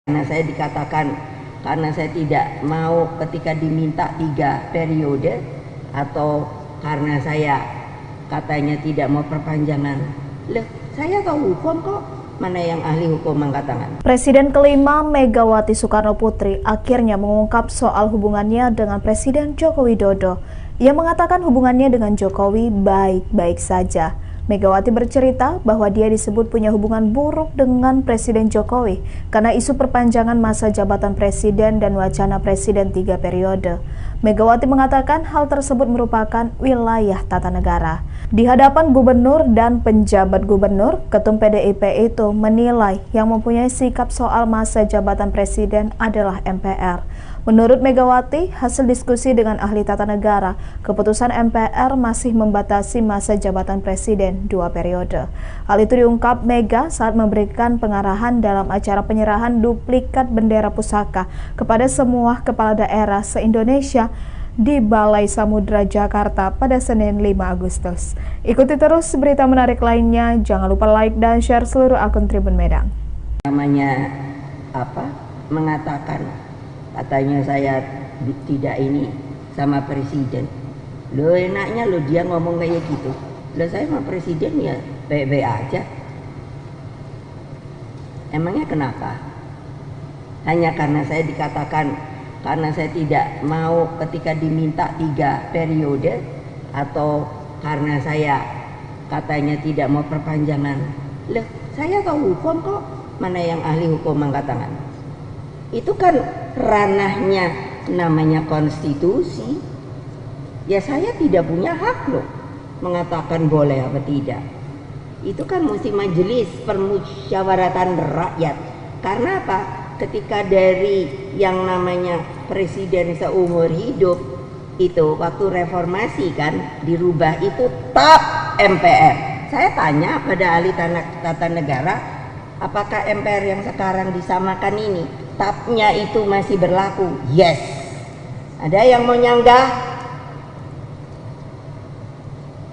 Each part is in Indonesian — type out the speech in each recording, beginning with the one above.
Karena saya dikatakan, karena saya tidak mau ketika diminta 3 periode, atau karena saya katanya tidak mau perpanjangan. Loh, saya tahu hukum kok, mana yang ahli hukum angkat tangan. Presiden kelima Megawati Soekarno Putri akhirnya mengungkap soal hubungannya dengan Presiden Joko Widodo. Ia mengatakan hubungannya dengan Jokowi baik-baik saja. Megawati bercerita bahwa dia disebut punya hubungan buruk dengan Presiden Jokowi karena isu perpanjangan masa jabatan presiden dan wacana presiden 3 periode. Megawati mengatakan hal tersebut merupakan wilayah tata negara. Di hadapan gubernur dan penjabat gubernur, Ketum PDIP itu menilai yang mempunyai sikap soal masa jabatan presiden adalah MPR. Menurut Megawati, hasil diskusi dengan ahli tata negara, keputusan MPR masih membatasi masa jabatan presiden 2 periode. Hal itu diungkap Mega saat memberikan pengarahan dalam acara penyerahan duplikat bendera pusaka kepada semua kepala daerah se-Indonesia di Balai Samudra Jakarta pada Senin 5 Agustus. Ikuti terus berita menarik lainnya, jangan lupa like dan share seluruh akun Tribun Medan. Namanya apa? Mengatakan katanya saya tidak ini sama presiden. Lo enaknya lo dia ngomong kayak gitu. Lo saya sama presiden ya baik-baik aja. Emangnya kenapa? Hanya karena saya dikatakan, karena saya tidak mau ketika diminta 3 periode, atau karena saya katanya tidak mau perpanjangan. Loh, saya tahu hukum kok, mana yang ahli hukum angkat tangan. Itu kan ranahnya namanya konstitusi. Ya saya tidak punya hak loh mengatakan boleh apa tidak. Itu kan mesti majelis permusyawaratan rakyat. Karena apa? Ketika dari yang namanya presiden seumur hidup itu waktu reformasi kan dirubah itu tap MPR. Saya tanya pada ahli tata negara, apakah MPR yang sekarang disamakan ini tapnya itu masih berlaku? Yes. Ada yang mau nyanggah?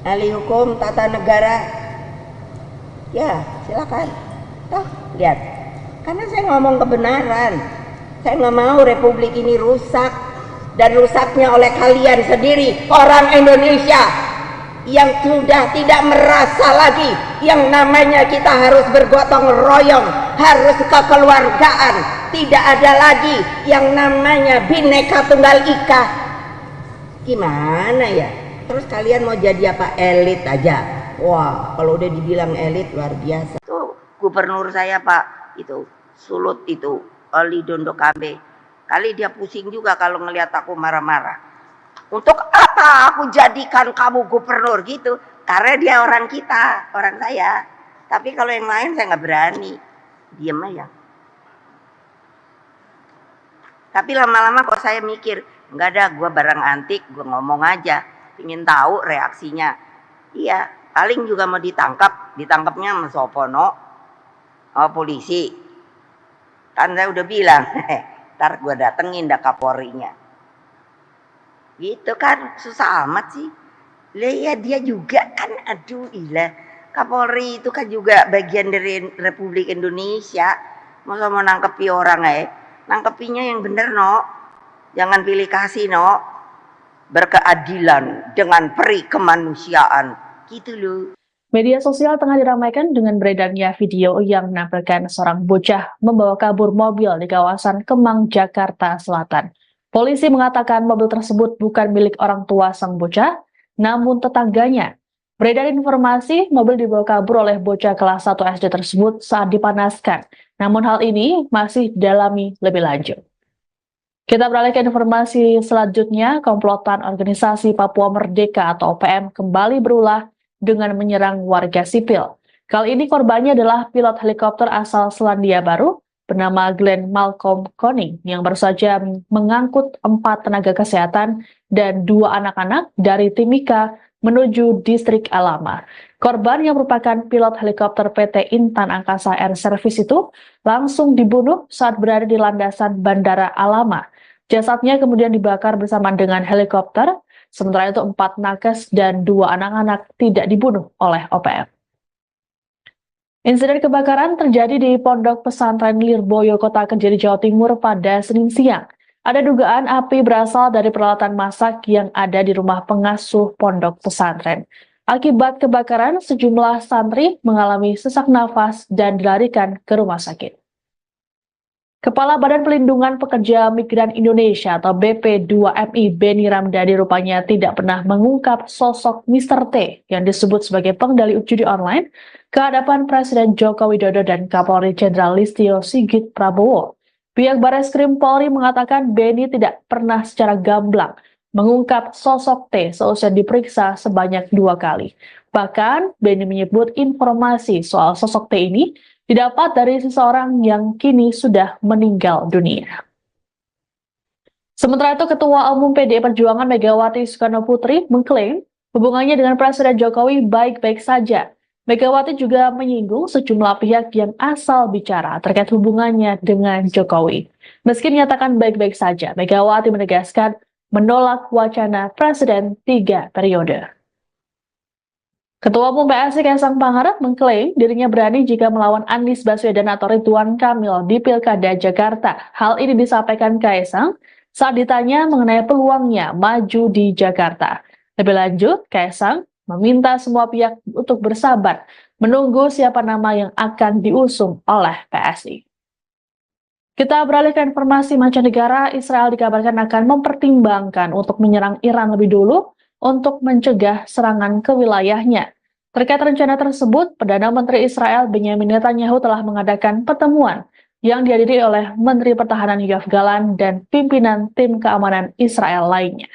Ahli hukum tata negara? Ya, silakan. Toh, lihat. Karena saya ngomong kebenaran. Saya nggak mau republik ini rusak, dan rusaknya oleh kalian sendiri, orang Indonesia yang sudah tidak merasa lagi yang namanya kita harus bergotong royong, harus kekeluargaan, tidak ada lagi yang namanya Bhinneka Tunggal Ika. Gimana ya? Terus kalian mau jadi apa? Elit aja. Wah, kalau udah dibilang elit luar biasa. Tuh gubernur saya Pak, itu Sulut itu, Oli Dondo Kambe. Kali dia pusing juga kalau ngelihat aku marah-marah. Untuk apa aku jadikan kamu gubernur gitu? Karena dia orang kita, orang saya. Tapi kalau yang lain saya nggak berani, diem aja. Tapi lama-lama kok saya mikir, nggak ada, gue barang antik, gue ngomong aja, ingin tahu reaksinya. Iya, paling juga mau ditangkapnya sama Sopono, sama polisi. Kan saya udah bilang, ntar gue datengin dah Kapolrinya. Gitu kan, susah amat sih. Lah ya dia juga kan, aduh ilah. Kapolri itu kan juga bagian dari Republik Indonesia. Masa mau nangkepi orang nangkepinya yang bener no. Jangan pilih kasih no. Berkeadilan dengan peri kemanusiaan. Gitu loh. Media sosial tengah diramaikan dengan beredarnya video yang menampilkan seorang bocah membawa kabur mobil di kawasan Kemang, Jakarta Selatan. Polisi mengatakan mobil tersebut bukan milik orang tua sang bocah, namun tetangganya. Beredar informasi mobil dibawa kabur oleh bocah kelas 1 SD tersebut saat dipanaskan. Namun hal ini masih didalami lebih lanjut. Kita beralih ke informasi selanjutnya, komplotan organisasi Papua Merdeka atau OPM kembali berulah dengan menyerang warga sipil. Kali ini korbannya adalah pilot helikopter asal Selandia Baru bernama Glenn Malcolm Koning yang baru saja mengangkut 4 tenaga kesehatan dan 2 anak-anak dari Timika menuju distrik Alama. Korban yang merupakan pilot helikopter PT Intan Angkasa Air Service itu langsung dibunuh saat berada di landasan Bandara Alama. Jasadnya kemudian dibakar bersama dengan helikopter, sementara itu 4 nakes dan 2 anak-anak tidak dibunuh oleh OPM. Insiden kebakaran terjadi di Pondok Pesantren Lirboyo, Kota Kediri, Jawa Timur pada Senin siang. Ada dugaan api berasal dari peralatan masak yang ada di rumah pengasuh pondok pesantren. Akibat kebakaran, sejumlah santri mengalami sesak nafas dan dilarikan ke rumah sakit. Kepala Badan Pelindungan Pekerja Migran Indonesia atau BP2MI Beni Ramdhani rupanya tidak pernah mengungkap sosok Mr. T yang disebut sebagai pengendali judi online ke hadapan Presiden Joko Widodo dan Kapolri Jenderal Listio Sigit Prabowo. Pihak Barreskrim Polri mengatakan Beni tidak pernah secara gamblang mengungkap sosok T seusai diperiksa sebanyak 2 kali. Bahkan Beni menyebut informasi soal sosok T ini didapat dari seseorang yang kini sudah meninggal dunia. Sementara itu, Ketua Umum PDI Perjuangan Megawati Soekarno Putri mengklaim hubungannya dengan Presiden Jokowi baik-baik saja. Megawati juga menyinggung sejumlah pihak yang asal bicara terkait hubungannya dengan Jokowi. Meski dinyatakan baik-baik saja, Megawati menegaskan menolak wacana Presiden 3 periode. Ketua Umum PSI Kaisang Pangarep mengklaim dirinya berani jika melawan Anies Baswedan atau Ridwan Kamil di Pilkada Jakarta. Hal ini disampaikan Kaisang saat ditanya mengenai peluangnya maju di Jakarta. Lebih lanjut, Kaisang meminta semua pihak untuk bersabar menunggu siapa nama yang akan diusung oleh PSI. Kita beralih ke informasi mancanegara. Israel dikabarkan akan mempertimbangkan untuk menyerang Iran lebih dulu untuk mencegah serangan ke wilayahnya. Terkait rencana tersebut, Perdana Menteri Israel Benyamin Netanyahu telah mengadakan pertemuan yang dihadiri oleh Menteri Pertahanan Yoav Gallant dan pimpinan tim keamanan Israel lainnya.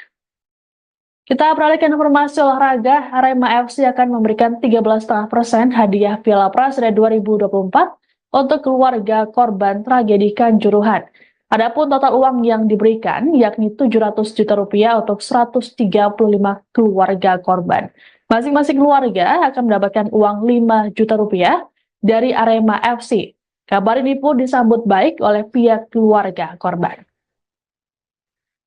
Kita beralih ke informasi olahraga. Arema FC akan memberikan 13,5% hadiah Piala Presiden 2024 untuk keluarga korban tragedi Kanjuruhan. Adapun total uang yang diberikan yakni 700 juta rupiah untuk 135 keluarga korban. Masing-masing keluarga akan mendapatkan uang 5 juta rupiah dari Arema FC. Kabar ini pun disambut baik oleh pihak keluarga korban.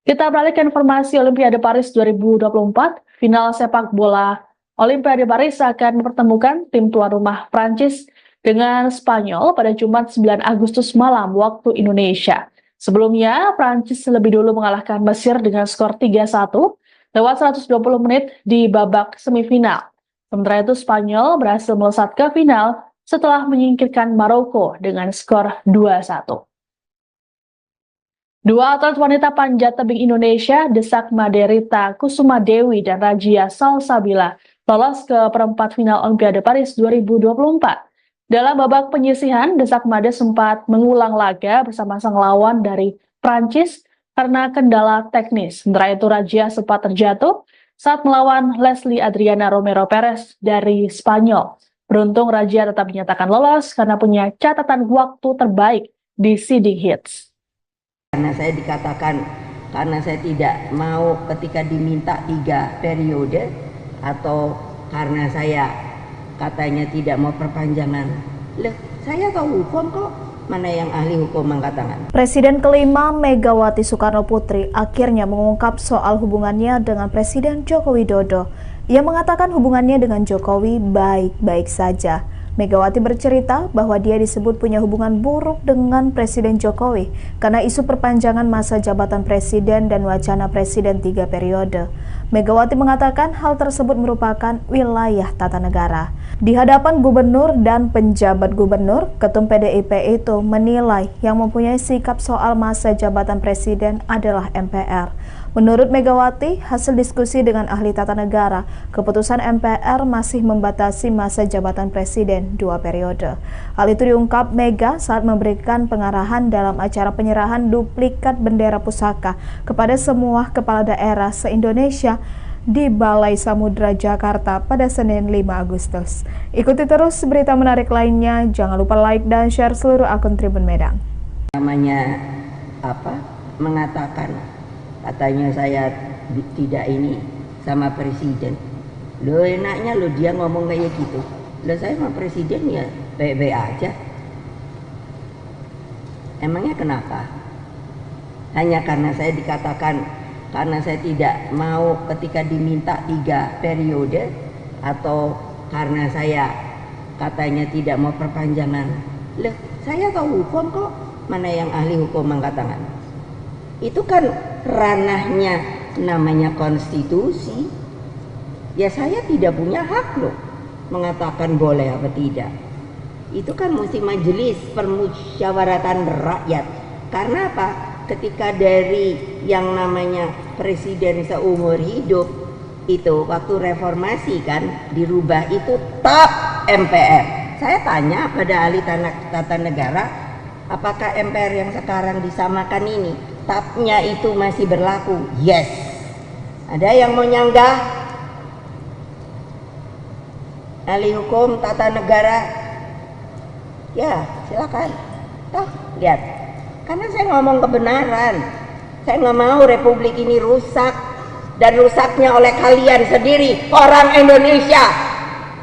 Kita beralih ke informasi Olimpiade Paris 2024. Final sepak bola Olimpiade Paris akan mempertemukan tim tuan rumah Prancis dengan Spanyol pada Jumat 9 Agustus malam waktu Indonesia. Sebelumnya, Prancis lebih dulu mengalahkan Mesir dengan skor 3-1 lewat 120 menit di babak semifinal. Sementara itu, Spanyol berhasil melesat ke final setelah menyingkirkan Maroko dengan skor 2-1. Dua atlet wanita panjat tebing Indonesia, Desak Maderita Kusuma Dewi dan Rajia Salsabila, lolos ke perempat final Olimpiade Paris 2024. Dalam babak penyisihan, Desak Made sempat mengulang laga bersama sang lawan dari Prancis karena kendala teknis. Sementara itu, Rajia sempat terjatuh saat melawan Leslie Adriana Romero Perez dari Spanyol. Beruntung Rajia tetap dinyatakan lolos karena punya catatan waktu terbaik di seeding hits. Karena saya dikatakan, karena saya tidak mau ketika diminta 3 periode, atau karena saya katanya tidak mau perpanjangan. Loh, saya tahu hukum kok, mana yang ahli hukum mengatakan. Presiden kelima Megawati Soekarno Putri akhirnya mengungkap soal hubungannya dengan Presiden Joko Widodo. Ia mengatakan hubungannya dengan Jokowi baik-baik saja. Megawati bercerita bahwa dia disebut punya hubungan buruk dengan Presiden Jokowi karena isu perpanjangan masa jabatan presiden dan wacana presiden 3 periode. Megawati mengatakan hal tersebut merupakan wilayah tata negara. Di hadapan gubernur dan penjabat gubernur, Ketum PDIP itu menilai yang mempunyai sikap soal masa jabatan presiden adalah MPR. Menurut Megawati, hasil diskusi dengan ahli tata negara, keputusan MPR masih membatasi masa jabatan presiden 2 periode. Hal itu diungkap Mega saat memberikan pengarahan dalam acara penyerahan duplikat bendera pusaka kepada semua kepala daerah se-Indonesia di Balai Samudra Jakarta pada Senin 5 Agustus. Ikuti terus berita menarik lainnya, jangan lupa like dan share seluruh akun Tribun Medan. Namanya apa? Mengatakan katanya saya tidak ini sama presiden. Lo enaknya lo dia ngomong kayak gitu. Lo saya sama presiden ya baik-baik aja. Emangnya kenapa? Hanya karena saya dikatakan, karena saya tidak mau ketika diminta 3 periode, atau karena saya katanya tidak mau perpanjangan. Loh, saya tahu hukum kok, mana yang ahli hukum angkat tangan. Itu kan ranahnya namanya konstitusi. Ya saya tidak punya hak loh mengatakan boleh apa tidak. Itu kan mesti majelis permusyawaratan rakyat. Karena apa? Ketika dari yang namanya presiden seumur hidup itu waktu reformasi kan dirubah itu top MPR. Saya tanya pada ahli tata negara, apakah MPR yang sekarang disamakan ini tapnya itu masih berlaku? Yes. Ada yang mau nyanggah? Ahli hukum tata negara? Ya, silakan. Toh, lihat. Karena saya ngomong kebenaran. Saya nggak mau republik ini rusak, dan rusaknya oleh kalian sendiri, orang Indonesia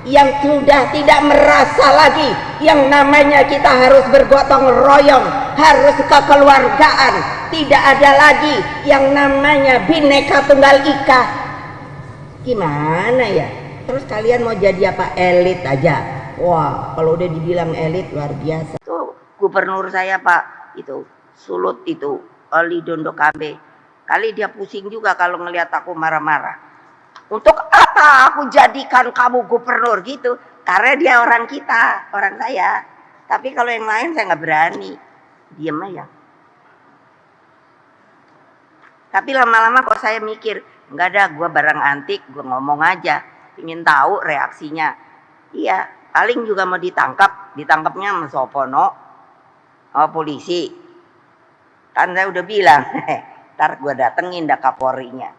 yang sudah tidak merasa lagi yang namanya kita harus bergotong royong, harus kekeluargaan, tidak ada lagi yang namanya Bhinneka Tunggal Ika. Gimana ya? Terus kalian mau jadi apa? Elit aja. Wah, kalau udah dibilang elit luar biasa. Tuh gubernur saya Pak, itu Sulut itu, Oli Dondo Kambe. Kali dia pusing juga kalau ngelihat aku marah-marah. Untuk apa aku jadikan kamu gubernur gitu? Karena dia orang kita, orang saya. Tapi kalau yang lain saya nggak berani. Diem aja. Tapi lama-lama kok saya mikir, nggak ada, gue barang antik, gue ngomong aja. Ingin tahu reaksinya. Iya. Paling juga mau ditangkapnya sama Sopono, sama polisi. Kan saya udah bilang, ntar gue datengin dah Kapolrinya.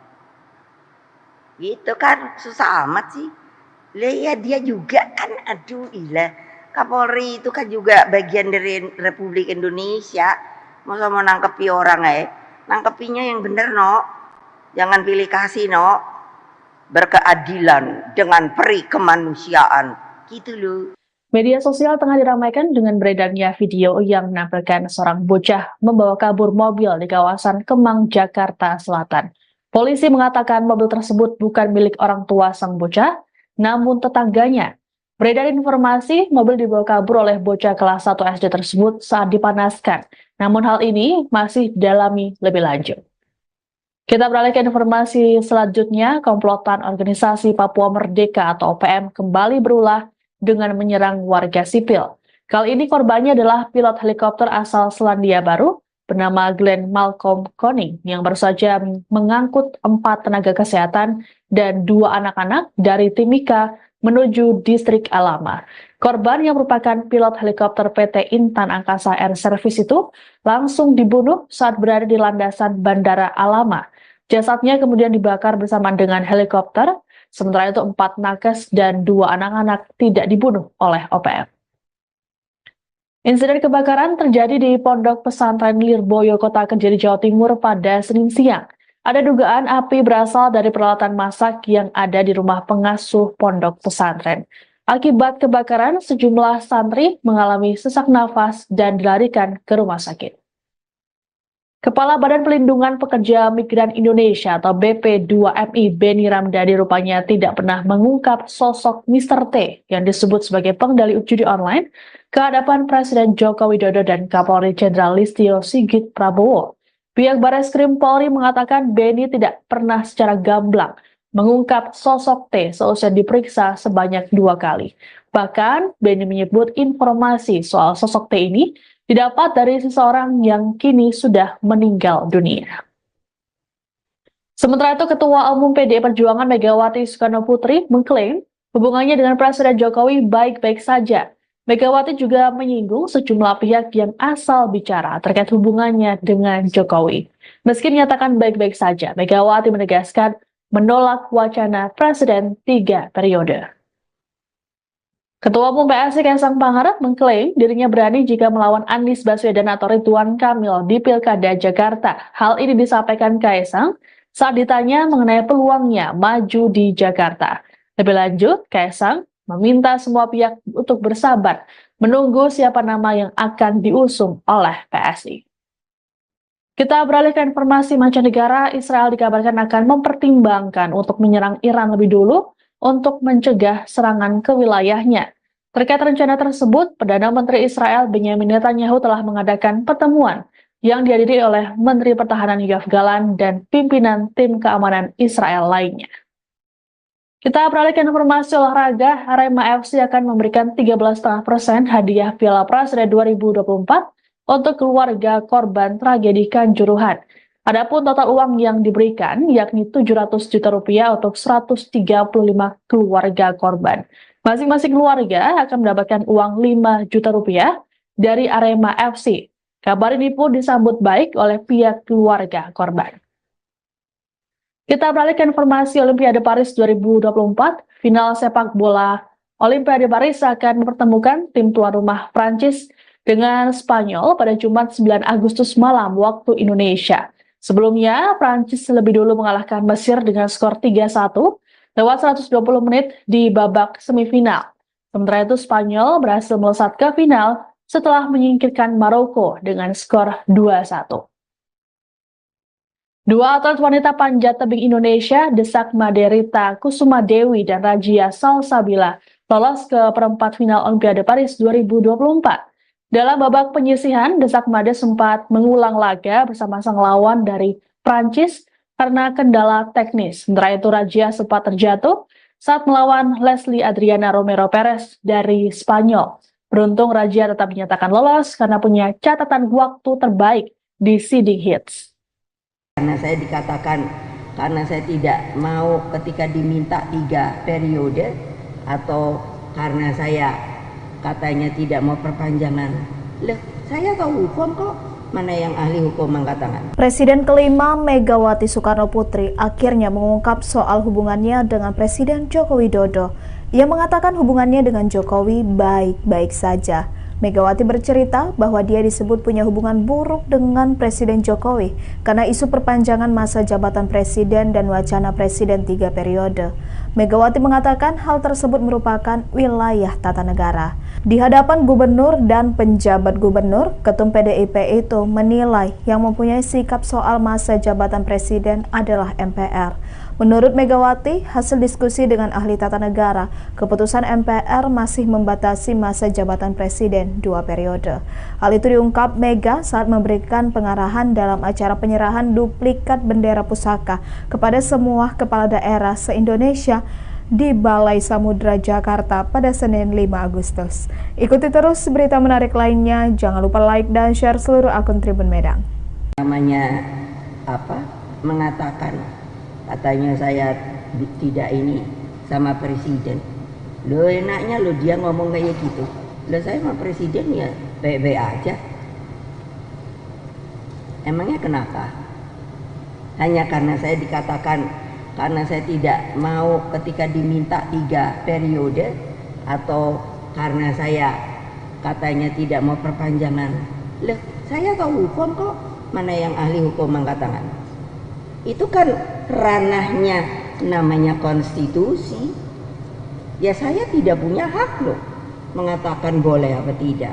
Gitu kan, susah amat sih. Lah ya dia juga kan, aduh ilah. Kapolri itu kan juga bagian dari Republik Indonesia. Masa mau nangkepi orang nangkepinya yang bener no. Jangan pilih kasih no. Berkeadilan dengan peri kemanusiaan. Gitu loh. Media sosial tengah diramaikan dengan beredarnya video yang menampilkan seorang bocah membawa kabur mobil di kawasan Kemang, Jakarta Selatan. Polisi mengatakan mobil tersebut bukan milik orang tua sang bocah, namun tetangganya. Beredar informasi mobil dibawa kabur oleh bocah kelas 1 SD tersebut saat dipanaskan. Namun hal ini masih didalami lebih lanjut. Kita beralih ke informasi selanjutnya, komplotan Organisasi Papua Merdeka atau OPM kembali berulah dengan menyerang warga sipil. Kali ini korbannya adalah pilot helikopter asal Selandia Baru bernama Glenn Malcolm Koning yang baru saja mengangkut 4 tenaga kesehatan dan 2 anak-anak dari Timika menuju distrik Alama. Korban yang merupakan pilot helikopter PT Intan Angkasa Air Service itu langsung dibunuh saat berada di landasan Bandara Alama. Jasadnya kemudian dibakar bersamaan dengan helikopter. Sementara itu 4 nakes dan 2 anak-anak tidak dibunuh oleh OPM. Insiden kebakaran terjadi di Pondok Pesantren Lirboyo, Kota Kediri, Jawa Timur pada Senin siang. Ada dugaan api berasal dari peralatan masak yang ada di rumah pengasuh pondok pesantren. Akibat kebakaran, sejumlah santri mengalami sesak nafas dan dilarikan ke rumah sakit. Kepala Badan Pelindungan Pekerja Migran Indonesia atau BP2MI Beni Ramdhani rupanya tidak pernah mengungkap sosok Mr. T yang disebut sebagai pengendali judi online ke hadapan Presiden Joko Widodo dan Kapolri Jenderal Listio Sigit Prabowo. Pihak Barreskrim Polri mengatakan Beni tidak pernah secara gamblang mengungkap sosok T seusai diperiksa sebanyak 2 kali. Bahkan Beni menyebut informasi soal sosok T ini didapat dari seseorang yang kini sudah meninggal dunia. Sementara itu, Ketua Umum PDI Perjuangan Megawati Soekarno Putri mengklaim hubungannya dengan Presiden Jokowi baik-baik saja. Megawati juga menyinggung sejumlah pihak yang asal bicara terkait hubungannya dengan Jokowi. Meski menyatakan baik-baik saja, Megawati menegaskan menolak wacana Presiden 3 periode. Ketua Umum PSI Kaisang Pangarep mengklaim dirinya berani jika melawan Anies Baswedan atau Ridwan Kamil di Pilkada Jakarta. Hal ini disampaikan Kaisang saat ditanya mengenai peluangnya maju di Jakarta. Lebih lanjut, Kaisang meminta semua pihak untuk bersabar menunggu siapa nama yang akan diusung oleh PSI. Kita beralih ke informasi mancanegara. Israel dikabarkan akan mempertimbangkan untuk menyerang Iran lebih dulu untuk mencegah serangan ke wilayahnya. Terkait rencana tersebut, Perdana Menteri Israel Benyamin Netanyahu telah mengadakan pertemuan yang dihadiri oleh Menteri Pertahanan Yoav Gallant dan pimpinan tim keamanan Israel lainnya. Kita beralih ke informasi olahraga, Arema FC akan memberikan 13,5% hadiah Piala Presiden 2024 untuk keluarga korban tragedi Kanjuruhan. Adapun total uang yang diberikan yakni 700 juta rupiah untuk 135 keluarga korban. Masing-masing keluarga akan mendapatkan uang 5 juta rupiah dari Arema FC. Kabar ini pun disambut baik oleh pihak keluarga korban. Kita beralih ke informasi Olimpiade Paris 2024. Final sepak bola Olimpiade Paris akan mempertemukan tim tuan rumah Prancis dengan Spanyol pada Jumat 9 Agustus malam waktu Indonesia. Sebelumnya, Prancis lebih dulu mengalahkan Mesir dengan skor 3-1 lewat 120 menit di babak semifinal. Sementara itu Spanyol berhasil melesat ke final setelah menyingkirkan Maroko dengan skor 2-1. Dua atlet wanita panjat tebing Indonesia, Desak Maderita Kusuma Dewi dan Rajia Salsabila, lolos ke perempat final Olimpiade Paris 2024. Dalam babak penyisihan, Desak Made sempat mengulang laga bersama sang lawan dari Prancis karena kendala teknis. Sementara itu Rajia sempat terjatuh saat melawan Leslie Adriana Romero Perez dari Spanyol. Beruntung Rajia tetap dinyatakan lolos karena punya catatan waktu terbaik di seeding hits. Karena saya dikatakan, karena saya tidak mau ketika diminta 3 periode, atau karena saya katanya tidak mau perpanjangan. Loh, saya tahu hukum kok, mana yang ahli hukum mengatakan. Presiden kelima Megawati Soekarno Putri akhirnya mengungkap soal hubungannya dengan Presiden Joko Widodo. Ia mengatakan hubungannya dengan Jokowi baik-baik saja. Megawati bercerita bahwa dia disebut punya hubungan buruk dengan Presiden Jokowi karena isu perpanjangan masa jabatan presiden dan wacana presiden 3 periode. Megawati mengatakan hal tersebut merupakan wilayah tata negara. Di hadapan gubernur dan penjabat gubernur, Ketum PDIP itu menilai yang mempunyai sikap soal masa jabatan presiden adalah MPR. Menurut Megawati, hasil diskusi dengan ahli tata negara, keputusan MPR masih membatasi masa jabatan presiden 2 periode. Hal itu diungkap Mega saat memberikan pengarahan dalam acara penyerahan duplikat bendera pusaka kepada semua kepala daerah se-Indonesia di Balai Samudra Jakarta pada Senin 5 Agustus. Ikuti terus berita menarik lainnya, jangan lupa like dan share seluruh akun Tribun Medang. Namanya apa? Mengatakan katanya saya tidak ini sama presiden. Lo enaknya lo dia ngomong kayak gitu. Lo saya sama presiden ya baik-baik aja. Emangnya kenapa? Hanya karena saya dikatakan, karena saya tidak mau ketika diminta 3 periode, atau karena saya katanya tidak mau perpanjangan. Loh, saya tahu hukum kok, mana yang ahli hukum mengatakan. Itu kan ranahnya namanya konstitusi. Ya saya tidak punya hak loh mengatakan boleh apa tidak.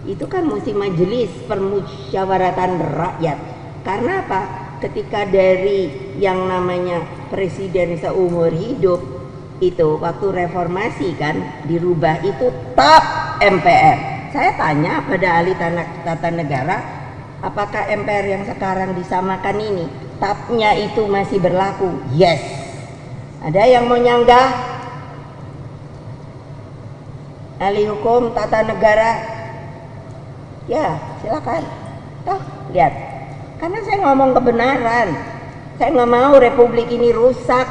Itu kan mesti majelis permusyawaratan rakyat. Karena apa? Ketika dari yang namanya presiden seumur hidup itu waktu reformasi kan dirubah itu tap MPR. Saya tanya pada ahli tata negara, apakah MPR yang sekarang disamakan ini tapnya itu masih berlaku? Yes. Ada yang mau nyanggah? Ahli hukum tata negara? Ya, silakan. Toh, lihat. Karena saya ngomong kebenaran. Saya nggak mau republik ini rusak,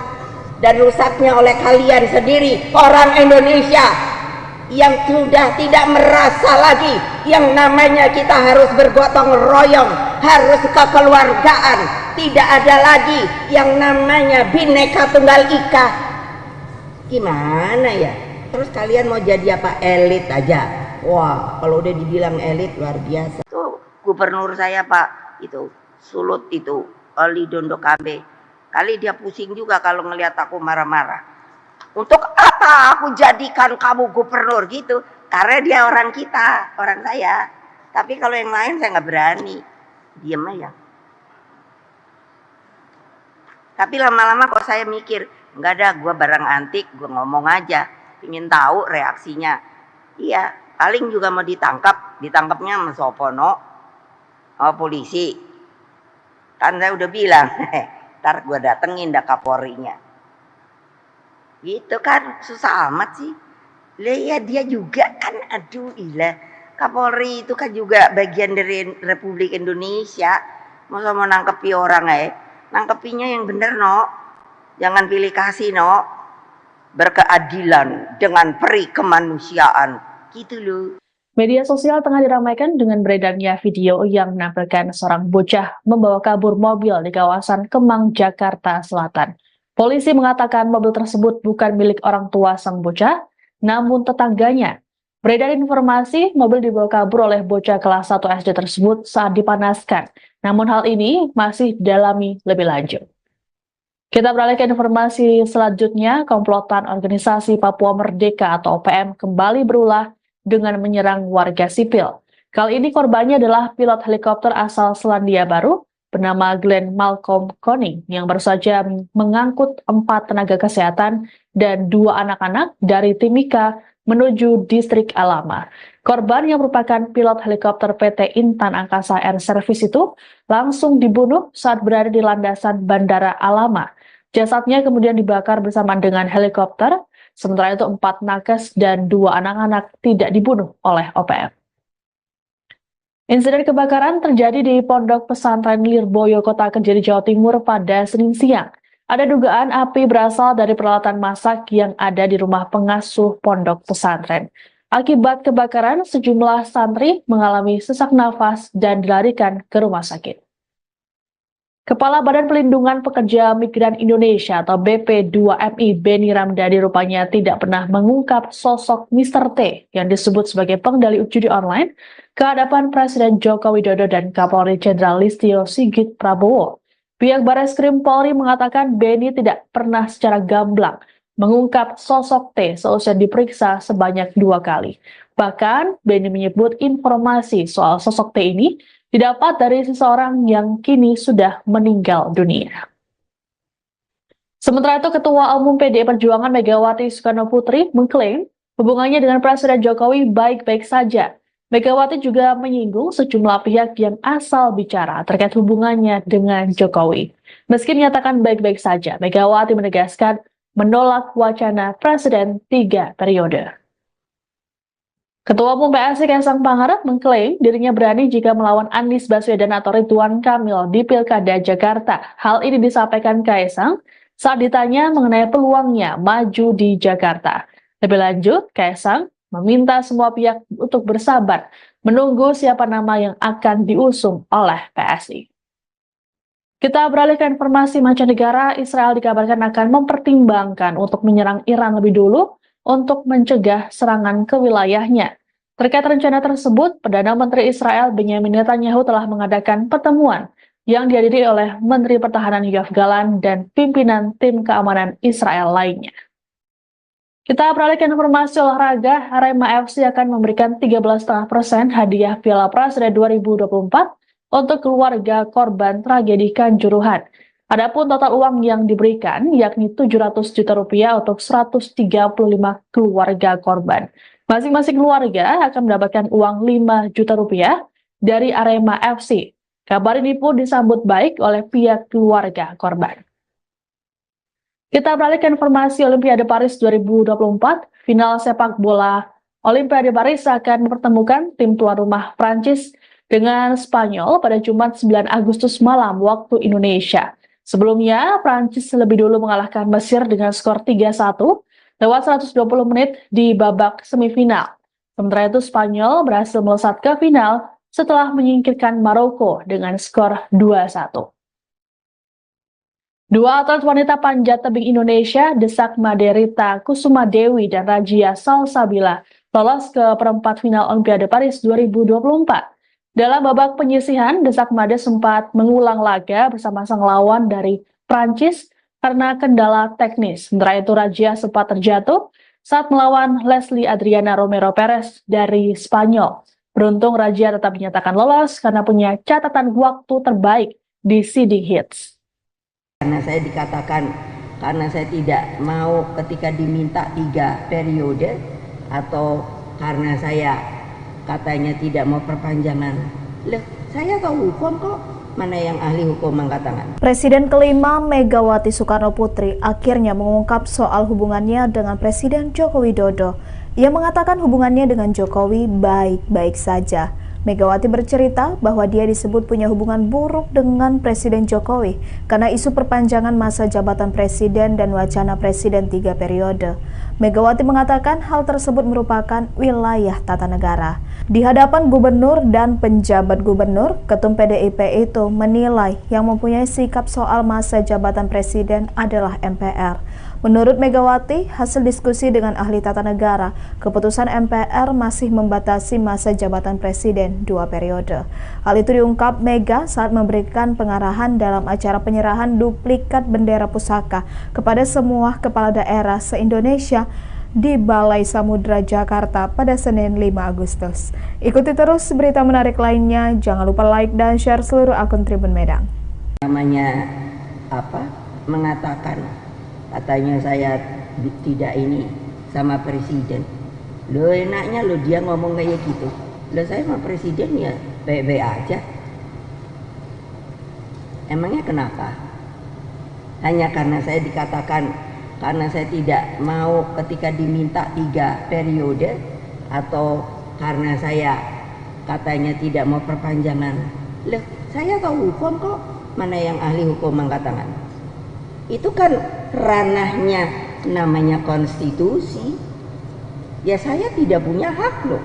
dan rusaknya oleh kalian sendiri, orang Indonesia yang sudah tidak merasa lagi yang namanya kita harus bergotong royong, harus kekeluargaan, tidak ada lagi yang namanya Bhinneka Tunggal Ika. Gimana ya? Terus kalian mau jadi apa? Elit aja. Wah, kalau udah dibilang elit luar biasa. Tuh gubernur saya Pak, itu Sulut itu, Oli Dondo Kambe. Kali dia pusing juga kalau ngelihat aku marah-marah. Untuk apa aku jadikan kamu gubernur gitu? Karena dia orang kita, orang saya. Tapi kalau yang lain saya nggak berani, diem aja. Tapi lama-lama kok saya mikir, nggak ada, gue barang antik, gue ngomong aja, ingin tahu reaksinya. Iya, paling juga mau ditangkapnya sama Sopono, sama polisi. Kan saya udah bilang, ntar gue datengin dah Kapolrinya. Gitu kan, susah amat sih. Lah ya dia juga kan, aduh ilah. Kapolri itu kan juga bagian dari Republik Indonesia. Masa mau nangkepi orang nangkepinya yang bener no. Jangan pilih kasih no. Berkeadilan dengan peri kemanusiaan. Gitu loh. Media sosial tengah diramaikan dengan beredarnya video yang menampilkan seorang bocah membawa kabur mobil di kawasan Kemang, Jakarta Selatan. Polisi mengatakan mobil tersebut bukan milik orang tua sang bocah, namun tetangganya. Beredar informasi mobil dibawa kabur oleh bocah kelas 1 SD tersebut saat dipanaskan. Namun hal ini masih didalami lebih lanjut. Kita beralih ke informasi selanjutnya, komplotan organisasi Papua Merdeka atau OPM kembali berulah dengan menyerang warga sipil. Kali ini korbannya adalah pilot helikopter asal Selandia Baru bernama Glenn Malcolm Koning yang baru saja mengangkut 4 tenaga kesehatan dan 2 anak-anak dari Timika menuju distrik Alama. Korban yang merupakan pilot helikopter PT Intan Angkasa Air Service itu langsung dibunuh saat berada di landasan Bandara Alama. Jasadnya kemudian dibakar bersama dengan helikopter, sementara itu 4 nakes dan 2 anak-anak tidak dibunuh oleh OPM. Insiden kebakaran terjadi di Pondok Pesantren Lirboyo, Kota Kediri, Jawa Timur pada Senin siang. Ada dugaan api berasal dari peralatan masak yang ada di rumah pengasuh pondok pesantren. Akibat kebakaran, sejumlah santri mengalami sesak nafas dan dilarikan ke rumah sakit. Kepala Badan Pelindungan Pekerja Migran Indonesia atau BP2MI Beni Ramdhani rupanya tidak pernah mengungkap sosok Mr. T yang disebut sebagai pengendali judi online ke hadapan Presiden Joko Widodo dan Kapolri Jenderal Listio Sigit Prabowo. Pihak Barreskrim Polri mengatakan Beni tidak pernah secara gamblang mengungkap sosok T seusai diperiksa sebanyak 2 kali. Bahkan Beni menyebut informasi soal sosok T ini didapat dari seseorang yang kini sudah meninggal dunia. Sementara itu, Ketua Umum PDI Perjuangan Megawati Soekarno Putri mengklaim hubungannya dengan Presiden Jokowi baik-baik saja. Megawati juga menyinggung sejumlah pihak yang asal bicara terkait hubungannya dengan Jokowi. Meski dinyatakan baik-baik saja, Megawati menegaskan menolak wacana Presiden 3 periode. Ketua Umum PSI Kaisang Pangarep mengklaim dirinya berani jika melawan Anies Baswedan atau Ridwan Kamil di Pilkada Jakarta. Hal ini disampaikan Kaisang saat ditanya mengenai peluangnya maju di Jakarta. Lebih lanjut, Kaisang meminta semua pihak untuk bersabar menunggu siapa nama yang akan diusung oleh PSI. Kita beralih ke informasi mancanegara. Israel dikabarkan akan mempertimbangkan untuk menyerang Iran lebih dulu untuk mencegah serangan ke wilayahnya. Terkait rencana tersebut, Perdana Menteri Israel Benjamin Netanyahu telah mengadakan pertemuan yang dihadiri oleh Menteri Pertahanan Yoav Gallant dan pimpinan tim keamanan Israel lainnya. Kita beralih ke informasi olahraga. Arema FC akan memberikan 13,5% hadiah Piala Presiden 2024 untuk keluarga korban tragedi Kanjuruhan. Adapun total uang yang diberikan yakni 700 juta rupiah untuk 135 keluarga korban. Masing-masing keluarga akan mendapatkan uang 5 juta rupiah dari Arema FC. Kabar ini pun disambut baik oleh pihak keluarga korban. Kita beralih ke informasi Olimpiade Paris 2024. Final sepak bola Olimpiade Paris akan mempertemukan tim tuan rumah Prancis dengan Spanyol pada Jumat 9 Agustus malam waktu Indonesia. Sebelumnya, Prancis lebih dulu mengalahkan Mesir dengan skor 3-1 lewat 120 menit di babak semifinal. Sementara itu, Spanyol berhasil melesat ke final setelah menyingkirkan Maroko dengan skor 2-1. Dua atlet wanita panjat tebing Indonesia, Desak Maderita Kusuma Dewi dan Rajia Salsabila, lolos ke perempat final Olimpiade Paris 2024. Dalam babak penyisihan, Desak Made sempat mengulang laga bersama sang lawan dari Prancis karena kendala teknis. Sementara itu, Rajia sempat terjatuh saat melawan Leslie Adriana Romero Perez dari Spanyol. Beruntung Rajia tetap dinyatakan lolos karena punya catatan waktu terbaik di seeding hits. Karena saya dikatakan, karena saya tidak mau ketika diminta 3 periode atau karena saya katanya tidak mau perpanjangan. Loh, saya tahu hukum kok. Mana yang ahli hukum angkat tangan? Presiden kelima Megawati Soekarno Putri akhirnya mengungkap soal hubungannya dengan Presiden Joko Widodo. Ia mengatakan hubungannya dengan Jokowi baik-baik saja. Megawati bercerita bahwa dia disebut punya hubungan buruk dengan Presiden Jokowi karena isu perpanjangan masa jabatan presiden dan wacana presiden 3 periode. Megawati mengatakan hal tersebut merupakan wilayah tata negara. Di hadapan gubernur dan penjabat gubernur, Ketum PDIP itu menilai yang mempunyai sikap soal masa jabatan presiden adalah MPR. Menurut Megawati, hasil diskusi dengan ahli tata negara, keputusan MPR masih membatasi masa jabatan presiden 2 periode. Hal itu diungkap Mega saat memberikan pengarahan dalam acara penyerahan duplikat bendera pusaka kepada semua kepala daerah se-Indonesia di Balai Samudra Jakarta pada Senin 5 Agustus. Ikuti terus berita menarik lainnya, jangan lupa like dan share seluruh akun Tribun Medan. Namanya apa? Mengatakan katanya saya tidak ini sama presiden. Lo enaknya lo dia ngomong kayak gitu. Lo saya sama presiden ya baik-baik aja. Emangnya kenapa? Hanya karena saya dikatakan karena saya tidak mau ketika diminta 3 periode atau karena saya katanya tidak mau perpanjangan. Loh, saya tahu hukum kok. Mana yang ahli hukum angkat tangan? Itu kan ranahnya namanya konstitusi. Ya saya tidak punya hak loh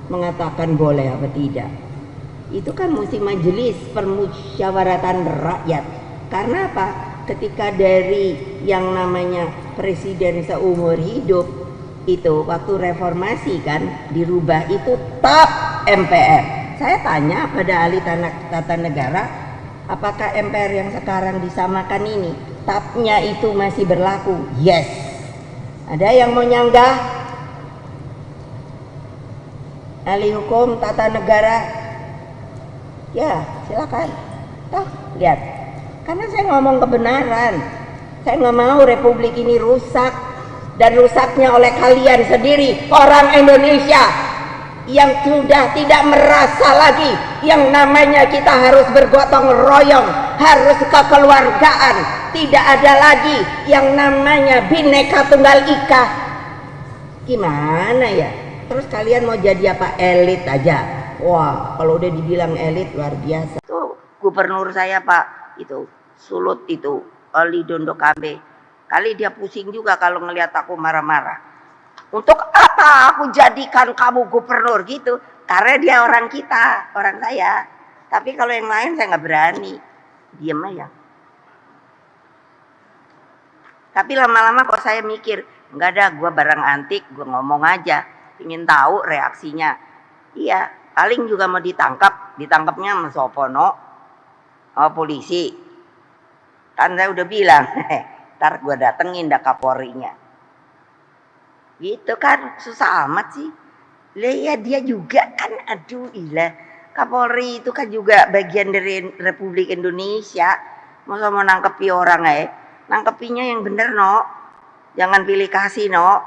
mengatakan boleh apa tidak. Itu kan mesti majelis permusyawaratan rakyat. Karena apa? Ketika dari yang namanya presiden seumur hidup itu waktu reformasi kan dirubah itu top MPR. Saya tanya pada ahli tata negara, apakah MPR yang sekarang disamakan ini tapnya itu masih berlaku? Yes. Ada yang mau nyanggah? Ahli hukum tata negara? Ya, silakan. Toh, lihat. Karena saya ngomong kebenaran. Saya nggak mau republik ini rusak. Dan rusaknya oleh kalian sendiri, orang Indonesia yang sudah tidak merasa lagi yang namanya kita harus bergotong royong, harus kekeluargaan, tidak ada lagi yang namanya Bhinneka Tunggal Ika. Gimana ya? Terus kalian mau jadi apa? Elit aja. Wah, kalau udah dibilang elit luar biasa. Tuh gubernur saya Pak itu Sulut itu Ali Dondo Kambe. Kali dia pusing juga kalau ngelihat aku marah-marah. Untuk apa aku jadikan kamu gubernur gitu? Karena dia orang kita, orang saya. Tapi kalau yang lain saya nggak berani. Diam aja. Tapi lama-lama kok saya mikir, nggak ada, gue barang antik, gue ngomong aja. Ingin tahu reaksinya. Iya, paling juga mau ditangkapnya sama Sopono, sama polisi. Kan saya udah bilang, ntar gue datengin dah Kapolrinya. Gitu kan, susah amat sih. Lah ya dia juga kan, aduh ilah. Kapolri itu kan juga bagian dari Republik Indonesia. Masa mau nangkepi orang nangkepinya yang bener no. Jangan pilih kasih no.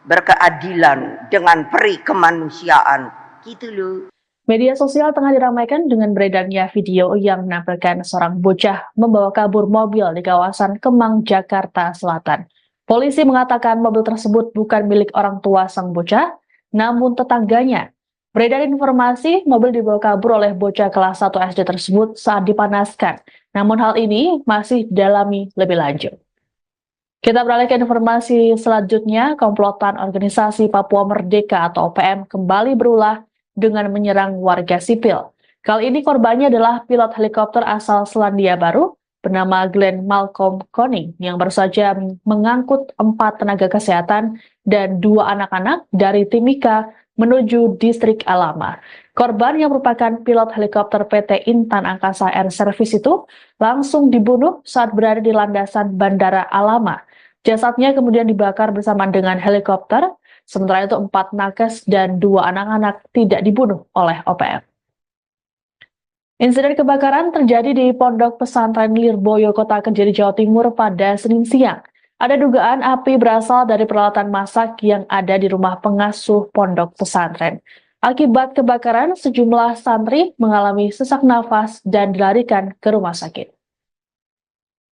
Berkeadilan dengan peri kemanusiaan. Gitu loh. Media sosial tengah diramaikan dengan beredarnya video yang menampilkan seorang bocah membawa kabur mobil di kawasan Kemang, Jakarta Selatan. Polisi mengatakan mobil tersebut bukan milik orang tua sang bocah, namun tetangganya. Beredar informasi mobil dibawa kabur oleh bocah kelas 1 SD tersebut saat dipanaskan. Namun hal ini masih didalami lebih lanjut. Kita beralih ke informasi selanjutnya, komplotan organisasi Papua Merdeka atau OPM kembali berulah dengan menyerang warga sipil. Kali ini korbannya adalah pilot helikopter asal Selandia Baru bernama Glenn Malcolm Koning yang baru saja mengangkut 4 tenaga kesehatan dan 2 anak-anak dari Timika menuju distrik Alama. Korban yang merupakan pilot helikopter PT Intan Angkasa Air Service itu langsung dibunuh saat berada di landasan Bandara Alama. Jasadnya kemudian dibakar bersama dengan helikopter. Sementara itu 4 nakes dan 2 anak-anak tidak dibunuh oleh OPM. Insiden kebakaran terjadi di Pondok Pesantren Lirboyo, Kota Kediri, Jawa Timur pada Senin siang. Ada dugaan api berasal dari peralatan masak yang ada di rumah pengasuh pondok pesantren. Akibat kebakaran, sejumlah santri mengalami sesak nafas dan dilarikan ke rumah sakit.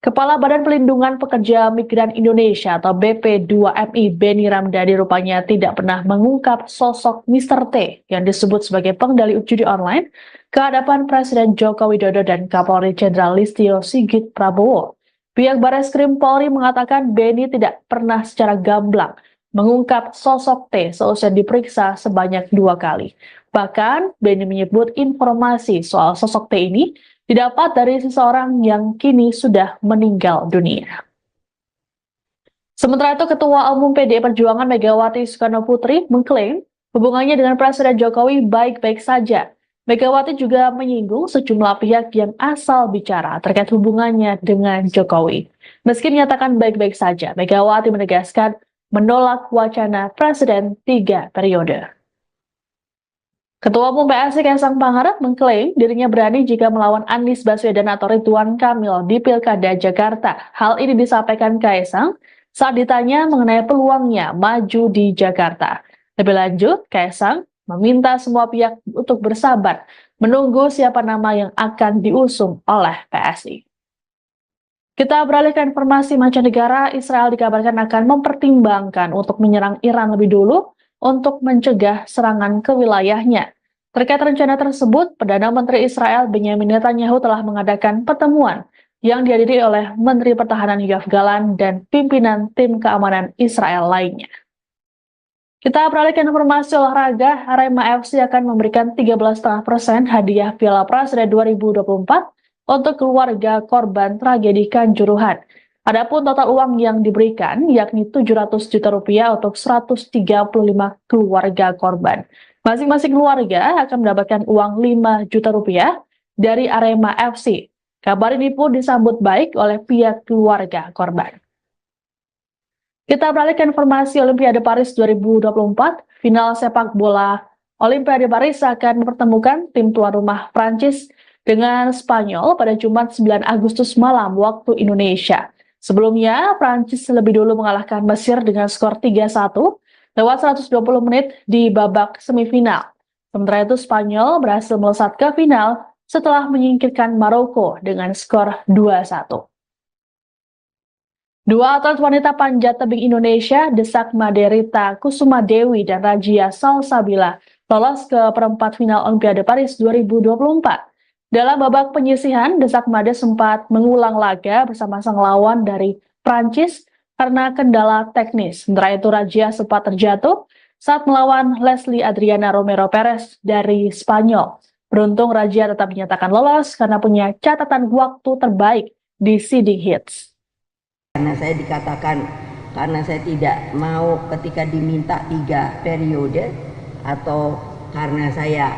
Kepala Badan Pelindungan Pekerja Migran Indonesia atau BP2MI Beni Ramdhani rupanya tidak pernah mengungkap sosok Mr. T yang disebut sebagai pengendali judi online ke hadapan Presiden Joko Widodo dan Kapolri Jenderal Listio Sigit Prabowo. Pihak Barreskrim Polri mengatakan Beni tidak pernah secara gamblang mengungkap sosok T seusai diperiksa sebanyak 2 kali. Bahkan Beni menyebut informasi soal sosok T ini didapat dari seseorang yang kini sudah meninggal dunia. Sementara itu, Ketua Umum PDI Perjuangan Megawati Soekarno Putri mengklaim hubungannya dengan Presiden Jokowi baik-baik saja. Megawati juga menyinggung sejumlah pihak yang asal bicara terkait hubungannya dengan Jokowi. Meski dinyatakan baik-baik saja, Megawati menegaskan menolak wacana Presiden 3 periode. Ketua Umum PSI Kaisang Pangarep mengklaim dirinya berani jika melawan Anies Baswedan atau Ridwan Kamil di Pilkada Jakarta. Hal ini disampaikan Kaisang saat ditanya mengenai peluangnya maju di Jakarta. Lebih lanjut, Kaisang meminta semua pihak untuk bersabar menunggu siapa nama yang akan diusung oleh PSI. Kita beralih ke informasi mancanegara. Israel dikabarkan akan mempertimbangkan untuk menyerang Iran lebih dulu untuk mencegah serangan ke wilayahnya. Terkait rencana tersebut, Perdana Menteri Israel Benyamin Netanyahu telah mengadakan pertemuan yang dihadiri oleh Menteri Pertahanan Yoav Gallant dan pimpinan tim keamanan Israel lainnya. Kita beralih ke informasi olahraga. Arema FC akan memberikan 13,5% hadiah Piala Presiden 2024 untuk keluarga korban tragedi Kanjuruhan. Adapun total uang yang diberikan yakni 700 juta rupiah untuk 135 keluarga korban. Masing-masing keluarga akan mendapatkan uang 5 juta rupiah dari Arema FC. Kabar ini pun disambut baik oleh pihak keluarga korban. Kita beralih ke informasi Olimpiade Paris 2024. Final sepak bola Olimpiade Paris akan mempertemukan tim tuan rumah Prancis dengan Spanyol pada Jumat 9 Agustus malam waktu Indonesia. Sebelumnya, Prancis lebih dulu mengalahkan Mesir dengan skor 3-1 lewat 120 menit di babak semifinal. Sementara itu, Spanyol berhasil melesat ke final setelah menyingkirkan Maroko dengan skor 2-1. Dua atlet wanita panjat tebing Indonesia, Desakma Derita Kusuma Dewi dan Rajia Salsabila, lolos ke perempat final Olimpiade Paris 2024. Dalam babak penyisihan, Desakmade sempat mengulang laga bersama sang lawan dari Prancis karena kendala teknis. Sementara itu, Rajia sempat terjatuh saat melawan Leslie Adriana Romero Perez dari Spanyol. Beruntung Rajia tetap dinyatakan lolos karena punya catatan waktu terbaik di seeding hits. Karena saya dikatakan, karena saya tidak mau ketika diminta 3 periode, atau karena saya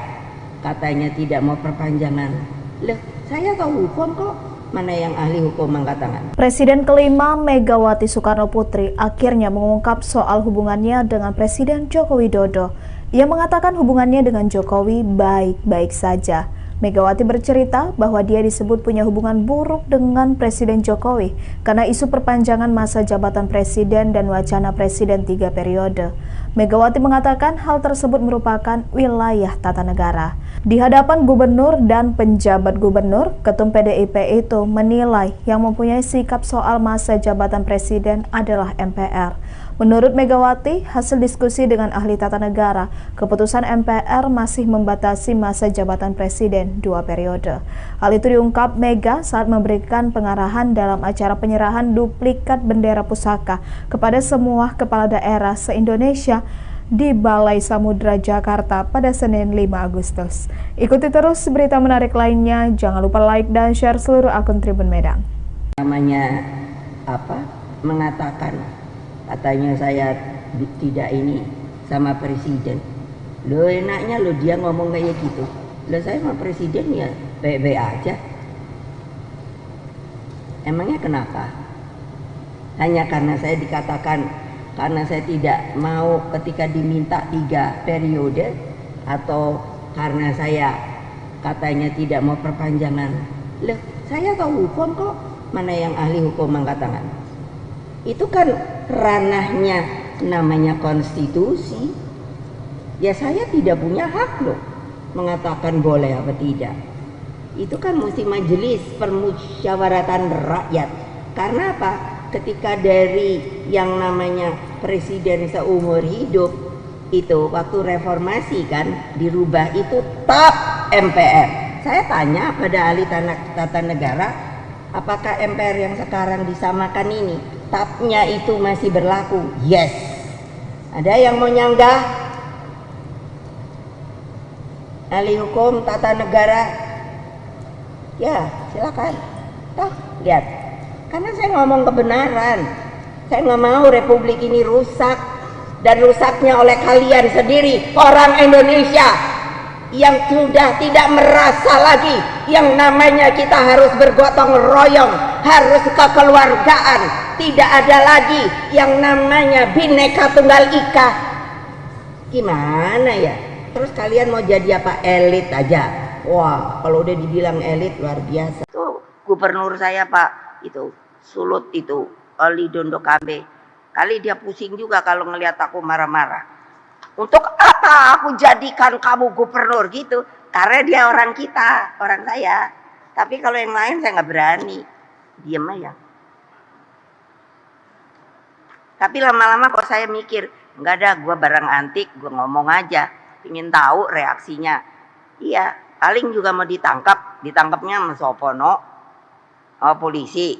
katanya tidak mau perpanjangan. Loh, saya tahu hukum kok. Mana yang ahli hukum angkat tangan? Presiden kelima Megawati Soekarno Putri akhirnya mengungkap soal hubungannya dengan Presiden Joko Widodo. Ia mengatakan hubungannya dengan Jokowi baik-baik saja. Megawati bercerita bahwa dia disebut punya hubungan buruk dengan Presiden Jokowi karena isu perpanjangan masa jabatan presiden dan wacana presiden 3 periode. Megawati mengatakan hal tersebut merupakan wilayah tata negara. Di hadapan gubernur dan penjabat gubernur, Ketum PDIP itu menilai yang mempunyai sikap soal masa jabatan presiden adalah MPR. Menurut Megawati, hasil diskusi dengan ahli tata negara, keputusan MPR masih membatasi masa jabatan presiden 2 periode. Hal itu diungkap Mega saat memberikan pengarahan dalam acara penyerahan duplikat bendera pusaka kepada semua kepala daerah se-Indonesia di Balai Samudra Jakarta pada Senin 5 Agustus. Ikuti terus berita menarik lainnya, jangan lupa like dan share seluruh akun Tribun Medan. Namanya apa? Mengatakan katanya saya tidak ini sama presiden. Lo enaknya lo dia ngomong kayak gitu. Lo saya sama presiden ya baik-baik aja. Emangnya kenapa? Hanya karena saya dikatakan, karena saya tidak mau ketika diminta 3 periode, atau karena saya katanya tidak mau perpanjangan. Loh, saya tahu hukum kok. Mana yang ahli hukum angkat tangan? Itu kan ranahnya namanya konstitusi. Ya saya tidak punya hak loh mengatakan boleh apa tidak. Itu kan mesti majelis permusyawaratan rakyat. Karena apa? Ketika dari yang namanya presiden seumur hidup itu waktu reformasi kan dirubah, itu top MPR. Saya tanya pada ahli tata negara, apakah MPR yang sekarang disamakan ini tapnya itu masih berlaku? Yes. Ada yang mau nyanggah? Ahli hukum tata negara? Ya, silakan. Toh, lihat. Karena saya ngomong kebenaran. Saya nggak mau republik ini rusak, dan rusaknya oleh kalian sendiri, orang Indonesia yang sudah tidak merasa lagi yang namanya kita harus bergotong royong, harus kekeluargaan, tidak ada lagi yang namanya Bhinneka Tunggal Ika. Gimana ya? Terus kalian mau jadi apa? Elit aja. Wah, kalau udah dibilang elit luar biasa. Tuh gubernur saya Pak, itu Sulut itu, Oli Dondo Kambe. Kali dia pusing juga kalau ngelihat aku marah-marah. Untuk apa aku jadikan kamu gubernur gitu? Karena dia orang kita, orang saya. Tapi kalau yang lain saya nggak berani. Diem aja. Tapi lama-lama kok saya mikir, nggak ada, gua barang antik, gua ngomong aja. Ingin tahu reaksinya. Iya, paling juga mau ditangkapnya sama Sopono, sama polisi.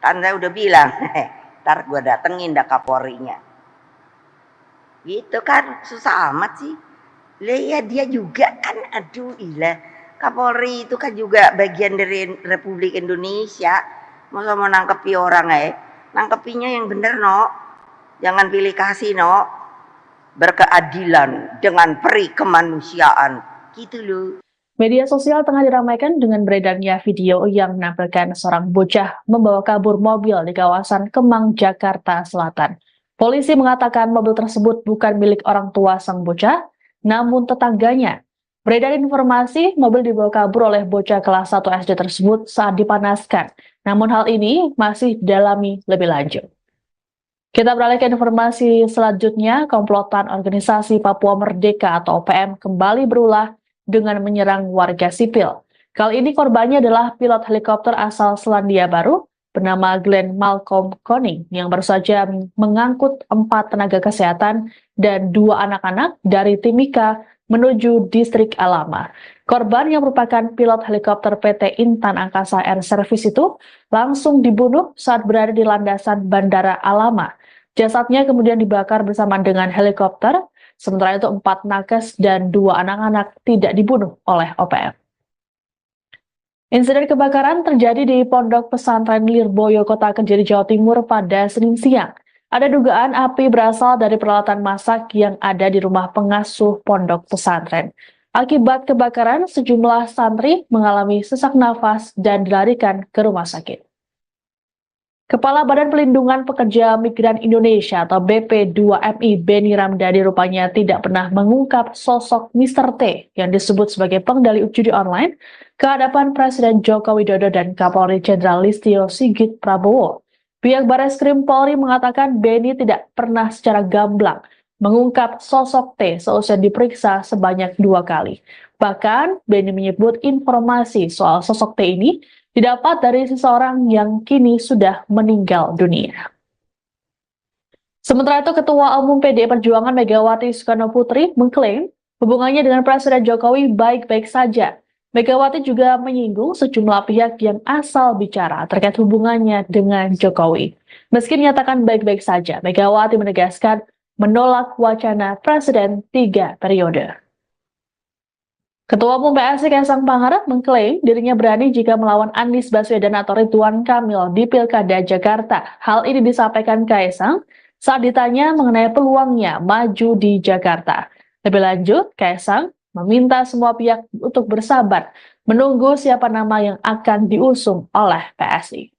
Kan saya udah bilang, ntar gue datengin dah Kapolrinya. Gitu kan, susah amat sih. Lah ya dia juga kan, aduh ilah. Kapolri itu kan juga bagian dari Republik Indonesia. Masa mau nangkepi orang nangkepinya yang bener no. Jangan pilih kasih no. Berkeadilan dengan peri kemanusiaan gitu loh. Media sosial tengah diramaikan dengan beredarnya video yang menampilkan seorang bocah membawa kabur mobil di kawasan Kemang, Jakarta Selatan. Polisi mengatakan mobil tersebut bukan milik orang tua sang bocah, namun tetangganya. Beredar informasi mobil dibawa kabur oleh bocah kelas 1 SD tersebut saat dipanaskan. Namun hal ini masih didalami lebih lanjut. Kita beralih ke informasi selanjutnya, komplotan organisasi Papua Merdeka atau OPM kembali berulah dengan menyerang warga sipil. Kali ini korbannya adalah pilot helikopter asal Selandia Baru bernama Glenn Malcolm Koning yang baru saja mengangkut 4 tenaga kesehatan dan 2 anak-anak dari Timika menuju distrik Alama. Korban yang merupakan pilot helikopter PT Intan Angkasa Air Service itu langsung dibunuh saat berada di landasan Bandara Alama. Jasadnya kemudian dibakar bersama dengan helikopter, sementara itu 4 nakes dan 2 anak-anak tidak dibunuh oleh OPM. Insiden kebakaran terjadi di Pondok Pesantren Lirboyo, Kota Kediri, Jawa Timur pada Senin siang. Ada dugaan api berasal dari peralatan masak yang ada di rumah pengasuh pondok pesantren. Akibat kebakaran, sejumlah santri mengalami sesak nafas dan dilarikan ke rumah sakit. Kepala Badan Pelindungan Pekerja Migran Indonesia atau BP2MI Beni Ramdhani rupanya tidak pernah mengungkap sosok Mr. T yang disebut sebagai pengendali judi online ke hadapan Presiden Joko Widodo dan Kapolri Jenderal Listio Sigit Prabowo. Pihak Barreskrim Polri mengatakan Beni tidak pernah secara gamblang mengungkap sosok T seusai diperiksa sebanyak 2 kali. Bahkan Beni menyebut informasi soal sosok T ini didapat dari seseorang yang kini sudah meninggal dunia. Sementara itu, Ketua Umum PDI Perjuangan Megawati Soekarnoputri mengklaim hubungannya dengan Presiden Jokowi baik-baik saja. Megawati juga menyinggung sejumlah pihak yang asal bicara terkait hubungannya dengan Jokowi. Meski menyatakan baik-baik saja, Megawati menegaskan menolak wacana Presiden 3 periode. Ketua Umum PSI Kaisang Pangarep mengklaim dirinya berani jika melawan Anies Baswedan atau Ridwan Kamil di Pilkada Jakarta. Hal ini disampaikan Kaisang saat ditanya mengenai peluangnya maju di Jakarta. Lebih lanjut, Kaisang meminta semua pihak untuk bersabar menunggu siapa nama yang akan diusung oleh PSI.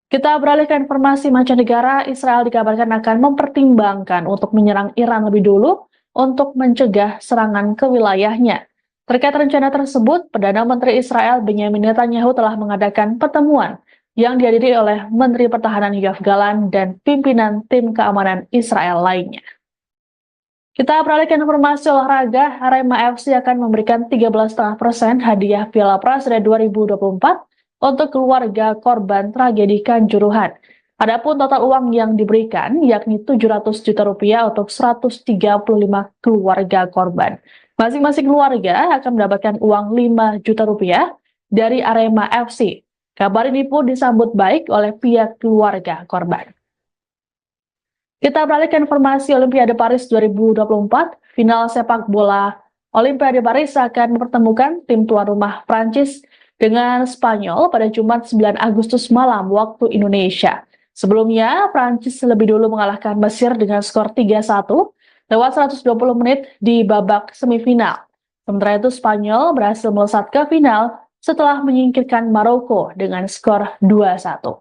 Kita beralih ke informasi mancanegara. Israel dikabarkan akan mempertimbangkan untuk menyerang Iran lebih dulu untuk mencegah serangan ke wilayahnya. Terkait rencana tersebut, Perdana Menteri Israel Benyamin Netanyahu telah mengadakan pertemuan yang dihadiri oleh Menteri Pertahanan Yoav Gallant dan pimpinan tim keamanan Israel lainnya. Kita beralih ke informasi olahraga. Arema FC akan memberikan 13,5% hadiah Piala Presiden 2024 untuk keluarga korban tragedi Kanjuruhan. Adapun total uang yang diberikan yakni 700 juta rupiah untuk 135 keluarga korban. Masing-masing keluarga akan mendapatkan uang 5 juta rupiah dari Arema FC. Kabar ini pun disambut baik oleh pihak keluarga korban. Kita beralih ke informasi Olimpiade Paris 2024. Final sepak bola Olimpiade Paris akan mempertemukan tim tuan rumah Prancis dengan Spanyol pada Jumat 9 Agustus malam waktu Indonesia. Sebelumnya, Prancis lebih dulu mengalahkan Mesir dengan skor 3-1 lewat 120 menit di babak semifinal. Sementara itu Spanyol berhasil melesat ke final setelah menyingkirkan Maroko dengan skor 2-1.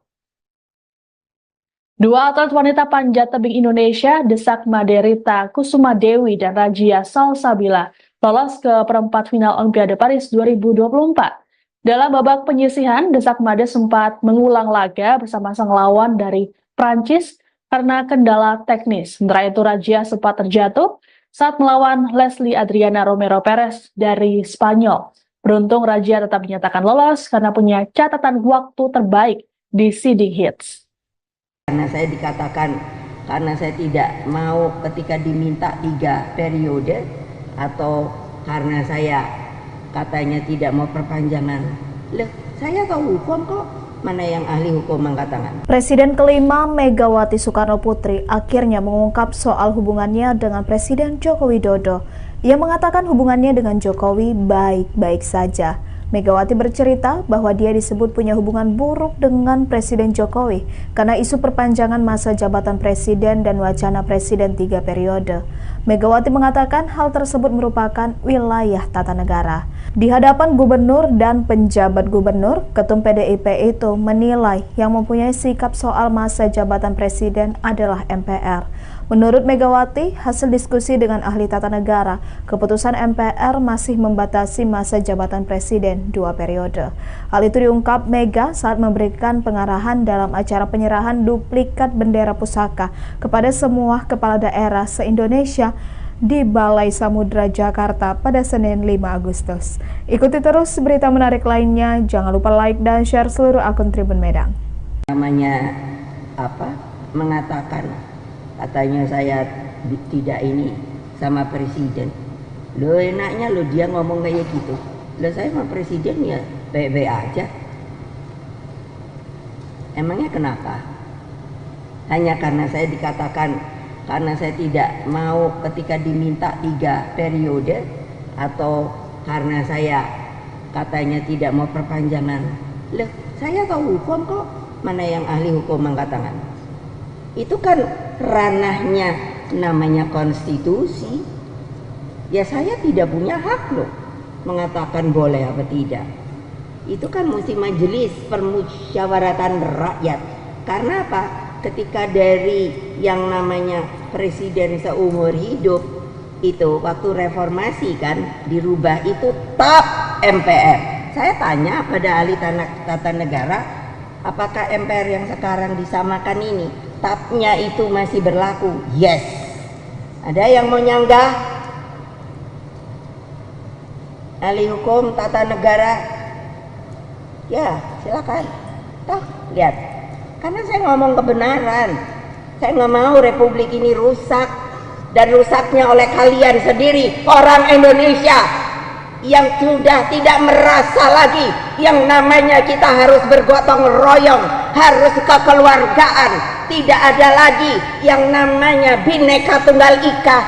Dua atlet wanita panjat tebing Indonesia, Desak Maderita Kusuma Dewi dan Rajia Salsabila, lolos ke perempat final Olimpiade Paris 2024. Dalam babak penyisihan, Desak Made sempat mengulang laga bersama sang lawan dari Prancis karena kendala teknis. Sementara itu Rajia sempat terjatuh saat melawan Leslie Adriana Romero Perez dari Spanyol. Beruntung Rajia tetap dinyatakan lolos karena punya catatan waktu terbaik di seeding hits. Karena saya dikatakan, karena saya tidak mau ketika diminta 3 periode, atau karena saya katanya tidak mau perpanjangan. Loh, saya tahu hukum kok, mana yang ahli hukum mengatakan. Presiden kelima Megawati Soekarno Putri akhirnya mengungkap soal hubungannya dengan Presiden Joko Widodo. Ia mengatakan hubungannya dengan Jokowi baik-baik saja. Megawati bercerita bahwa dia disebut punya hubungan buruk dengan Presiden Jokowi karena isu perpanjangan masa jabatan presiden dan wacana presiden 3 periode. Megawati mengatakan hal tersebut merupakan wilayah tata negara. Di hadapan gubernur dan penjabat gubernur, Ketum PDIP itu menilai yang mempunyai sikap soal masa jabatan presiden adalah MPR. Menurut Megawati, hasil diskusi dengan ahli tata negara, keputusan MPR masih membatasi masa jabatan presiden 2 periode. Hal itu diungkap Mega saat memberikan pengarahan dalam acara penyerahan duplikat bendera pusaka kepada semua kepala daerah se-Indonesia di Balai Samudra Jakarta pada Senin 5 Agustus. Ikuti terus berita menarik lainnya, jangan lupa like dan share seluruh akun Tribun Medan. Namanya apa? Mengatakan katanya saya tidak ini sama presiden. Lo enaknya lo dia ngomong kayak gitu. Lo saya sama presiden ya baik-baik aja. Emangnya kenapa? Hanya karena saya dikatakan, karena saya tidak mau ketika diminta 3 periode, atau karena saya katanya tidak mau perpanjangan. Loh, saya tahu hukum kok, mana yang ahli hukum mengatakan. Itu kan ranahnya namanya konstitusi. Ya saya tidak punya hak loh mengatakan boleh apa tidak. Itu kan mesti majelis permusyawaratan rakyat. Karena apa? Ketika dari yang namanya presiden seumur hidup itu waktu reformasi kan dirubah itu top MPR. Saya tanya pada ahli tata negara, apakah MPR yang sekarang disamakan ini tapnya itu masih berlaku? Yes. Ada yang mau nyanggah? Ahli hukum tata negara? Ya, silakan. Toh, lihat. Karena saya ngomong kebenaran. Saya nggak mau republik ini rusak, dan rusaknya oleh kalian sendiri, orang Indonesia yang sudah tidak merasa lagi yang namanya kita harus bergotong royong, harus kekeluargaan, tidak ada lagi yang namanya Bhinneka Tunggal Ika.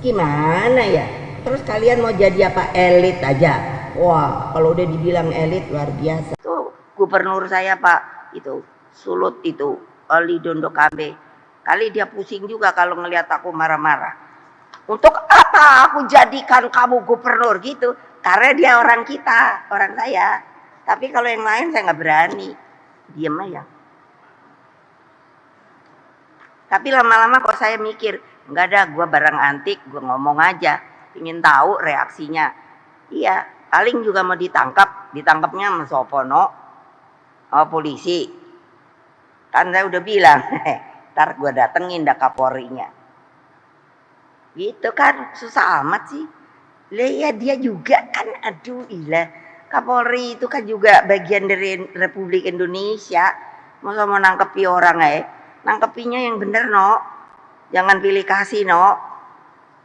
Gimana ya? Terus kalian mau jadi apa? Elit aja. Wah, kalau udah dibilang elit luar biasa. Tuh gubernur saya Pak itu Sulut itu Ali Dondo Kambe, kali dia pusing juga kalau ngelihat aku marah-marah. Untuk apa aku jadikan kamu gubernur gitu? Karena dia orang kita, orang saya. Tapi kalau yang lain saya nggak berani, diem aja. Tapi lama-lama kok saya mikir, nggak ada, gue barang antik, gue ngomong aja, ingin tahu reaksinya. Iya, paling juga mau ditangkapnya sama Sopono. Oh polisi, kan saya udah bilang, ntar gue datengin dah Kapolrinya. Gitu kan, susah amat sih. Lah ya dia juga kan, aduh ilah. Kapolri itu kan juga bagian dari Republik Indonesia. Masa mau nangkepi orang nangkepinya yang bener no. Jangan pilih kasih no.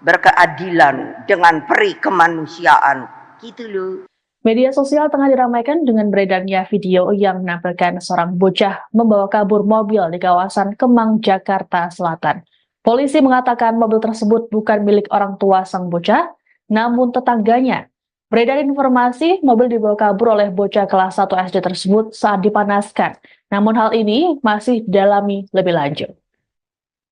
Berkeadilan dengan peri kemanusiaan. Gitu loh. Media sosial tengah diramaikan dengan beredarnya video yang menampilkan seorang bocah membawa kabur mobil di kawasan Kemang, Jakarta Selatan. Polisi mengatakan mobil tersebut bukan milik orang tua sang bocah, namun tetangganya. Beredar informasi mobil dibawa kabur oleh bocah kelas 1 SD tersebut saat dipanaskan. Namun hal ini masih didalami lebih lanjut.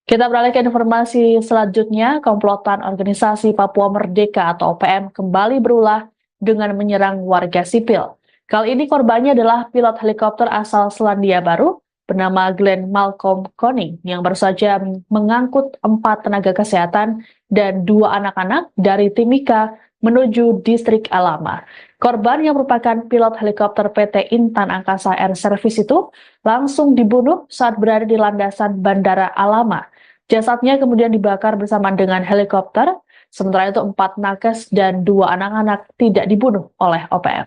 Kita beralih ke informasi selanjutnya, komplotan organisasi Papua Merdeka atau OPM kembali berulah dengan menyerang warga sipil. Kali ini korbannya adalah pilot helikopter asal Selandia Baru bernama Glenn Malcolm Koning yang baru saja mengangkut 4 tenaga kesehatan dan 2 anak-anak dari Timika menuju distrik Alama. Korban yang merupakan pilot helikopter PT Intan Angkasa Air Service itu langsung dibunuh saat berada di landasan Bandara Alama. Jasadnya kemudian dibakar bersamaan dengan helikopter. Sementara itu 4 nakes dan 2 anak-anak tidak dibunuh oleh OPM.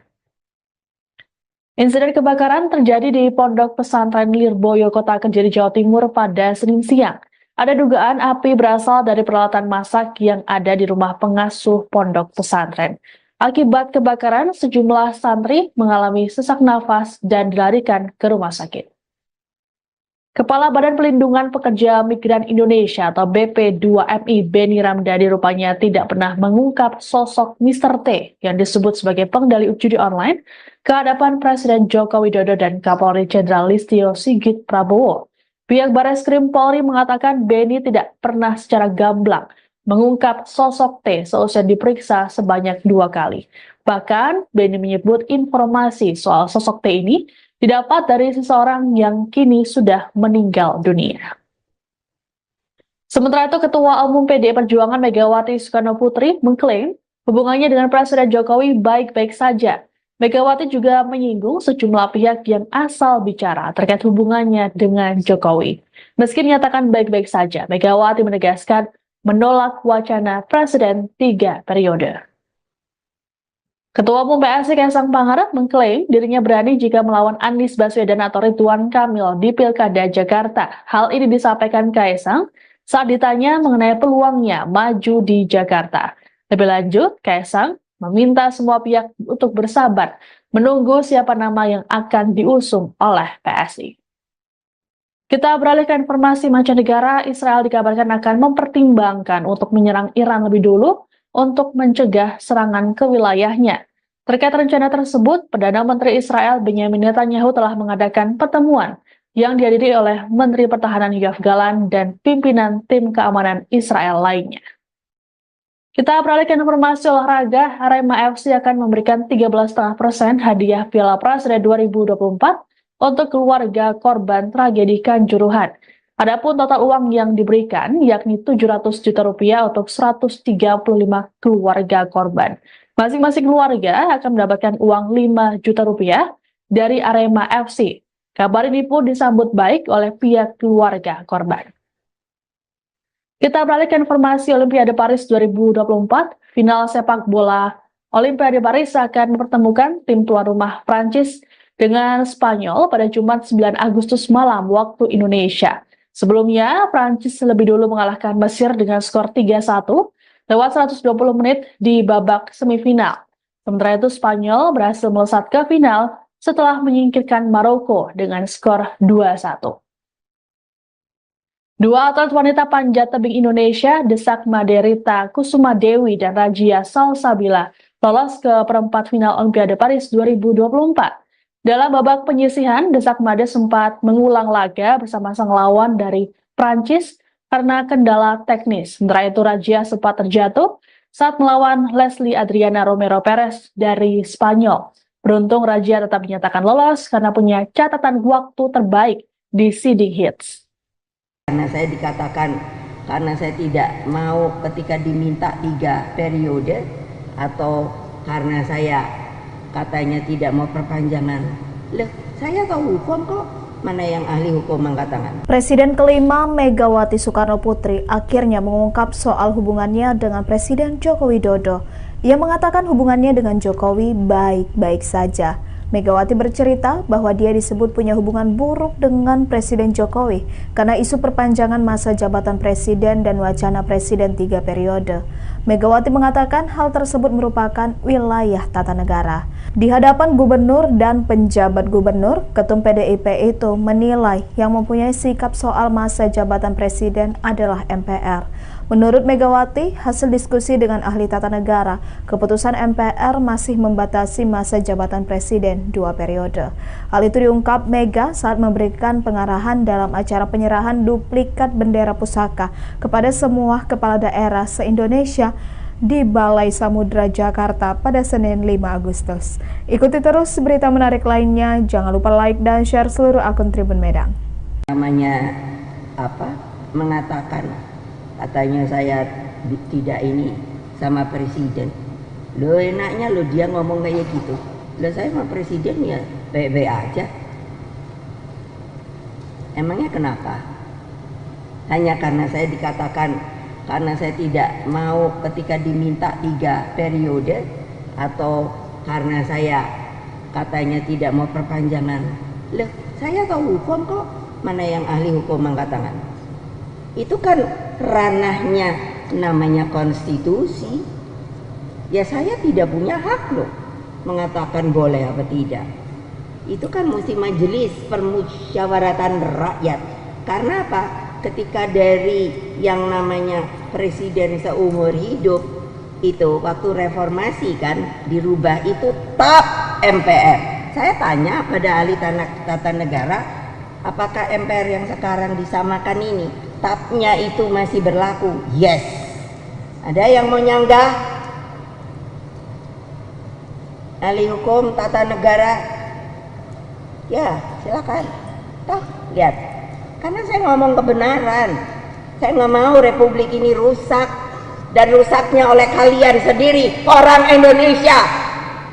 Insiden kebakaran terjadi di Pondok Pesantren Lirboyo, Kota Kediri, Jawa Timur pada Senin siang. Ada dugaan api berasal dari peralatan masak yang ada di rumah pengasuh pondok pesantren. Akibat kebakaran, sejumlah santri mengalami sesak nafas dan dilarikan ke rumah sakit. Kepala Badan Pelindungan Pekerja Migran Indonesia atau BP2MI Beni Ramdhani rupanya tidak pernah mengungkap sosok Mr. T yang disebut sebagai pengendali judi online ke hadapan Presiden Joko Widodo dan Kapolri Jenderal Listio Sigit Prabowo. Pihak Barreskrim Polri mengatakan Beni tidak pernah secara gamblang mengungkap sosok T seusai diperiksa sebanyak 2 kali. Bahkan Beni menyebut informasi soal sosok T ini didapat dari seseorang yang kini sudah meninggal dunia. Sementara itu, Ketua Umum PDI Perjuangan Megawati Soekarno Putri mengklaim hubungannya dengan Presiden Jokowi baik-baik saja. Megawati juga menyinggung sejumlah pihak yang asal bicara terkait hubungannya dengan Jokowi. Meski menyatakan baik-baik saja, Megawati menegaskan menolak wacana Presiden 3 periode. Ketua Umum PSI Kaisang Pangarep mengklaim dirinya berani jika melawan Anies Baswedan atau Ridwan Kamil di Pilkada Jakarta. Hal ini disampaikan Kaisang saat ditanya mengenai peluangnya maju di Jakarta. Lebih lanjut, Kaisang meminta semua pihak untuk bersabar menunggu siapa nama yang akan diusung oleh PSI. Kita beralih ke informasi mancanegara. Israel dikabarkan akan mempertimbangkan untuk menyerang Iran lebih dulu untuk mencegah serangan ke wilayahnya. Terkait rencana tersebut, Perdana Menteri Israel Benjamin Netanyahu telah mengadakan pertemuan yang dihadiri oleh Menteri Pertahanan Yoav Gallant dan pimpinan tim keamanan Israel lainnya. Kita beralih ke informasi olahraga. Arema FC akan memberikan 13,5% hadiah Piala Presiden 2024 untuk keluarga korban tragedi Kanjuruhan. Adapun total uang yang diberikan yakni 700 juta rupiah untuk 135 keluarga korban. Masing-masing keluarga akan mendapatkan uang 5 juta rupiah dari Arema FC. Kabar ini pun disambut baik oleh pihak keluarga korban. Kita beralih ke informasi Olimpiade Paris 2024. Final sepak bola Olimpiade Paris akan mempertemukan tim tuan rumah Prancis dengan Spanyol pada Jumat 9 Agustus malam waktu Indonesia. Sebelumnya, Prancis lebih dulu mengalahkan Mesir dengan skor 3-1 lewat 120 menit di babak semifinal. Sementara itu, Spanyol berhasil melesat ke final setelah menyingkirkan Maroko dengan skor 2-1. Dua atlet wanita panjat tebing Indonesia, Desak Maderita Kusuma Dewi dan Rajia Salsabila, lolos ke perempat final Olimpiade Paris 2024. Dalam babak penyisihan, Desak Made sempat mengulang laga bersama sang lawan dari Prancis karena kendala teknis. Sementara itu, Rajia sempat terjatuh saat melawan Leslie Adriana Romero Perez dari Spanyol. Beruntung Rajia tetap dinyatakan lolos karena punya catatan waktu terbaik di seeding hits. Karena saya dikatakan, karena saya tidak mau ketika diminta 3 periode, atau karena saya katanya tidak mau perpanjangan. Loh, saya tahu hukum kok. Mana yang ahli hukum angkat tangan? Presiden kelima Megawati Soekarno Putri akhirnya mengungkap soal hubungannya dengan Presiden Joko Widodo. Ia mengatakan hubungannya dengan Jokowi baik-baik saja. Megawati bercerita bahwa dia disebut punya hubungan buruk dengan Presiden Jokowi karena isu perpanjangan masa jabatan presiden dan wacana presiden 3 periode. Megawati mengatakan hal tersebut merupakan wilayah tata negara. Di hadapan gubernur dan penjabat gubernur, Ketum PDIP itu menilai yang mempunyai sikap soal masa jabatan presiden adalah MPR. Menurut Megawati, hasil diskusi dengan ahli tata negara, keputusan MPR masih membatasi masa jabatan presiden 2 periode. Hal itu diungkap Mega saat memberikan pengarahan dalam acara penyerahan duplikat bendera pusaka kepada semua kepala daerah se-Indonesia di Balai Samudra Jakarta pada Senin 5 Agustus. Ikuti terus berita menarik lainnya, jangan lupa like dan share seluruh akun Tribun Medan. Namanya apa? Mengatakan katanya saya tidak ini sama presiden. Lo enaknya lo dia ngomong kayak gitu. Lo saya sama presiden ya baik-baik aja. Emangnya kenapa? Hanya karena saya dikatakan karena saya tidak mau ketika diminta 3 periode atau karena saya katanya tidak mau perpanjangan. Loh, saya tahu hukum kok. Mana yang ahli hukum angkat tangan? Itu kan ranahnya namanya konstitusi. Ya saya tidak punya hak loh mengatakan boleh apa tidak. Itu kan mesti majelis permusyawaratan rakyat. Karena apa? Ketika dari yang namanya presiden seumur hidup itu waktu reformasi kan dirubah itu top MPR. Saya tanya pada ahli tata negara, apakah MPR yang sekarang disamakan ini tapnya itu masih berlaku? Yes. Ada yang mau nyanggah? Ahli hukum tata negara? Ya, silakan. Toh, lihat. Karena saya ngomong kebenaran. Saya nggak mau republik ini rusak. Dan rusaknya oleh kalian sendiri, orang Indonesia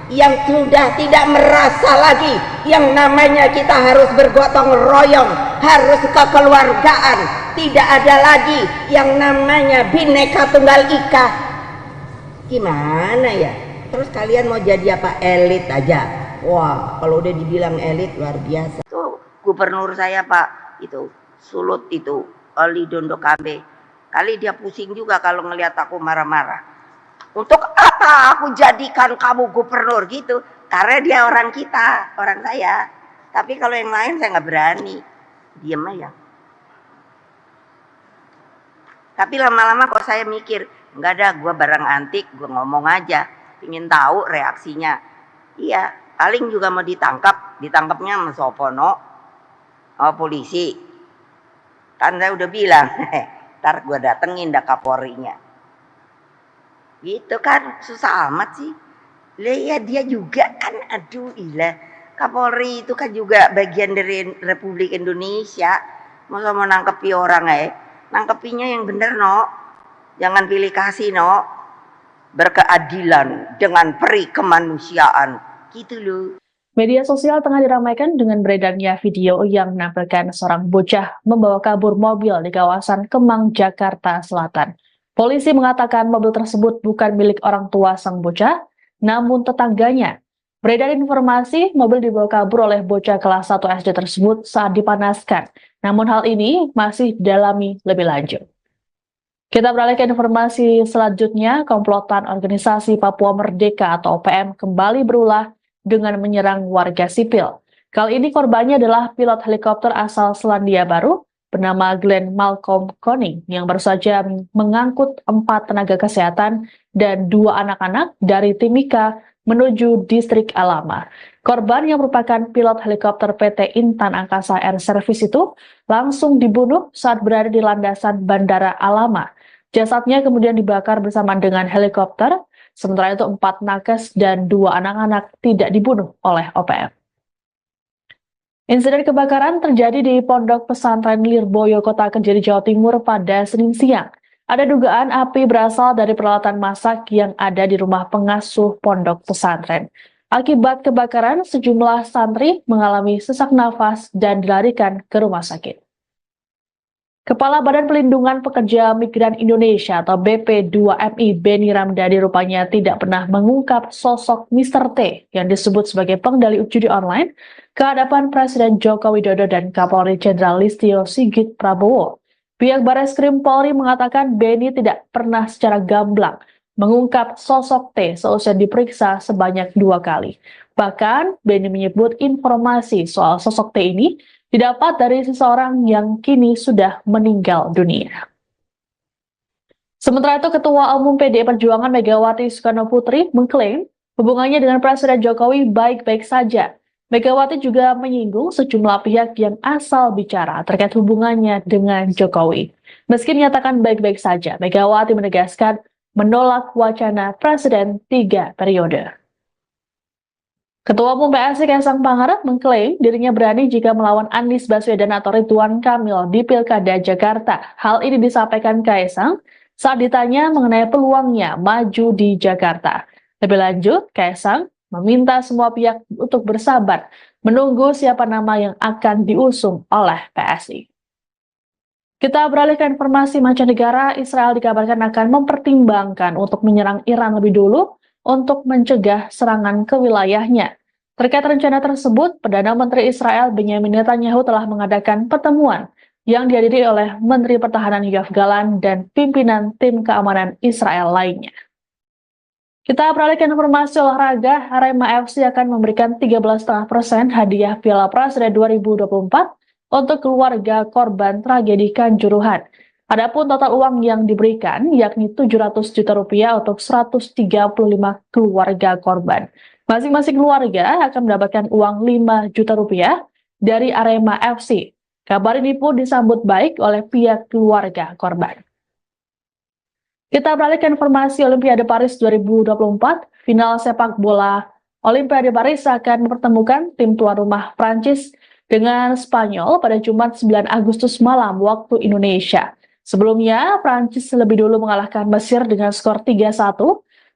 yang sudah tidak merasa lagi yang namanya kita harus bergotong royong, harus kekeluargaan. Tidak ada lagi yang namanya Bhinneka Tunggal Ika. Gimana ya? Terus kalian mau jadi apa? Elit aja. Wah, kalau udah dibilang elit luar biasa. Tuh gubernur saya Pak itu Sulut itu Oli Dondo Kambe. Kali dia pusing juga kalau ngelihat aku marah-marah. Untuk apa aku jadikan kamu gubernur gitu? Karena dia orang kita, orang saya. Tapi kalau yang lain saya nggak berani. Diem aja. Tapi lama-lama kok saya mikir, nggak ada, gue barang antik, gue ngomong aja, ingin tahu reaksinya. Iya, paling juga mau ditangkapnya sama Sopono, sama polisi. Kan saya udah bilang, ntar gue datengin dah Kapolrinya. Gitu kan, susah amat sih. Lah ya dia juga kan, aduh ilah. Kapolri itu kan juga bagian dari Republik Indonesia. Masa mau nangkepi orang nangkepinya yang bener no. Jangan pilih kasih no. Berkeadilan dengan peri kemanusiaan. Gitu loh. Media sosial tengah diramaikan dengan beredarnya video yang menampilkan seorang bocah membawa kabur mobil di kawasan Kemang, Jakarta Selatan. Polisi mengatakan mobil tersebut bukan milik orang tua sang bocah, namun tetangganya. Beredar informasi mobil dibawa kabur oleh bocah kelas 1 SD tersebut saat dipanaskan. Namun hal ini masih didalami lebih lanjut. Kita beralih ke informasi selanjutnya, komplotan organisasi Papua Merdeka atau OPM kembali berulah dengan menyerang warga sipil. Kali ini korbannya adalah pilot helikopter asal Selandia Baru bernama Glenn Malcolm Koning yang baru saja mengangkut 4 tenaga kesehatan dan 2 anak-anak dari Timika menuju distrik Alama. Korban yang merupakan pilot helikopter PT Intan Angkasa Air Service itu langsung dibunuh saat berada di landasan Bandara Alama. Jasadnya kemudian dibakar bersama dengan helikopter, sementara itu 4 nakes dan 2 anak-anak tidak dibunuh oleh OPM. Insiden kebakaran terjadi di Pondok Pesantren Lirboyo, Kota Kediri, Jawa Timur pada Senin siang. Ada dugaan api berasal dari peralatan masak yang ada di rumah pengasuh pondok pesantren. Akibat kebakaran, sejumlah santri mengalami sesak nafas dan dilarikan ke rumah sakit. Kepala Badan Pelindungan Pekerja Migran Indonesia atau BP2MI Beni Ramdhani rupanya tidak pernah mengungkap sosok Mr. T yang disebut sebagai pengendali judi online ke hadapan Presiden Joko Widodo dan Kapolri Jenderal Listio Sigit Prabowo. Pihak Barreskrim Polri mengatakan Beni tidak pernah secara gamblang mengungkap sosok T seusai diperiksa sebanyak 2 kali. Bahkan, Beni menyebut informasi soal sosok T ini didapat dari seseorang yang kini sudah meninggal dunia. Sementara itu, Ketua Umum PDI Perjuangan Megawati Soekarno Putri mengklaim hubungannya dengan Presiden Jokowi baik-baik saja. Megawati juga menyinggung sejumlah pihak yang asal bicara terkait hubungannya dengan Jokowi. Meski menyatakan baik-baik saja, Megawati menegaskan menolak wacana Presiden 3 periode. Ketua Umum PSI Kaisang Pangarep mengklaim dirinya berani jika melawan Anies Baswedan atau Ridwan Kamil di Pilkada Jakarta. Hal ini disampaikan Kaisang saat ditanya mengenai peluangnya maju di Jakarta. Lebih lanjut, Kaisang meminta semua pihak untuk bersabar menunggu siapa nama yang akan diusung oleh PSI. Kita beralih ke informasi mancanegara. Israel dikabarkan akan mempertimbangkan untuk menyerang Iran lebih dulu untuk mencegah serangan ke wilayahnya. Terkait rencana tersebut, Perdana Menteri Israel Benjamin Netanyahu telah mengadakan pertemuan yang dihadiri oleh Menteri Pertahanan Yoav Gallant dan pimpinan tim keamanan Israel lainnya. Kita beralih ke informasi olahraga. Arema FC akan memberikan 13,5% hadiah Piala Presiden 2024 untuk keluarga korban tragedi Kanjuruhan. Adapun total uang yang diberikan yakni 700 juta rupiah untuk 135 keluarga korban. Masing-masing keluarga akan mendapatkan uang 5 juta rupiah dari Arema FC. Kabar ini pun disambut baik oleh pihak keluarga korban. Kita beralih ke informasi Olimpiade Paris 2024. Final sepak bola Olimpiade Paris akan mempertemukan tim tuan rumah Prancis dengan Spanyol pada Jumat 9 Agustus malam waktu Indonesia. Sebelumnya, Prancis lebih dulu mengalahkan Mesir dengan skor 3-1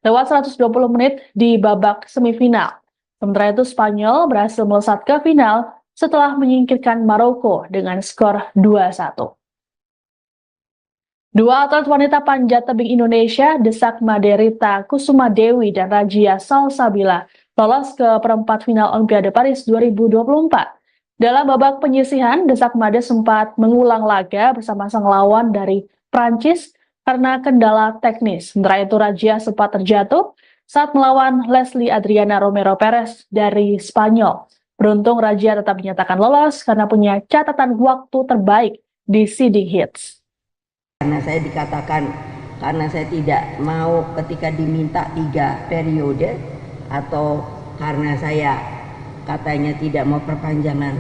lewat 120 menit di babak semifinal. Sementara itu, Spanyol berhasil melesat ke final setelah menyingkirkan Maroko dengan skor 2-1. Dua atlet wanita panjat tebing Indonesia, Desakma Derita Kusuma Dewi dan Rajia Salsabila, lolos ke perempat final Olimpiade Paris 2024. Dalam babak penyisihan, Desakmade sempat mengulang laga bersama sang lawan dari Prancis karena kendala teknis. Sementara itu, Rajia sempat terjatuh saat melawan Leslie Adriana Romero Perez dari Spanyol. Beruntung Rajia tetap dinyatakan lolos karena punya catatan waktu terbaik di seeding hits. Karena saya dikatakan, karena saya tidak mau ketika diminta 3 periode, atau karena saya katanya tidak mau perpanjangan.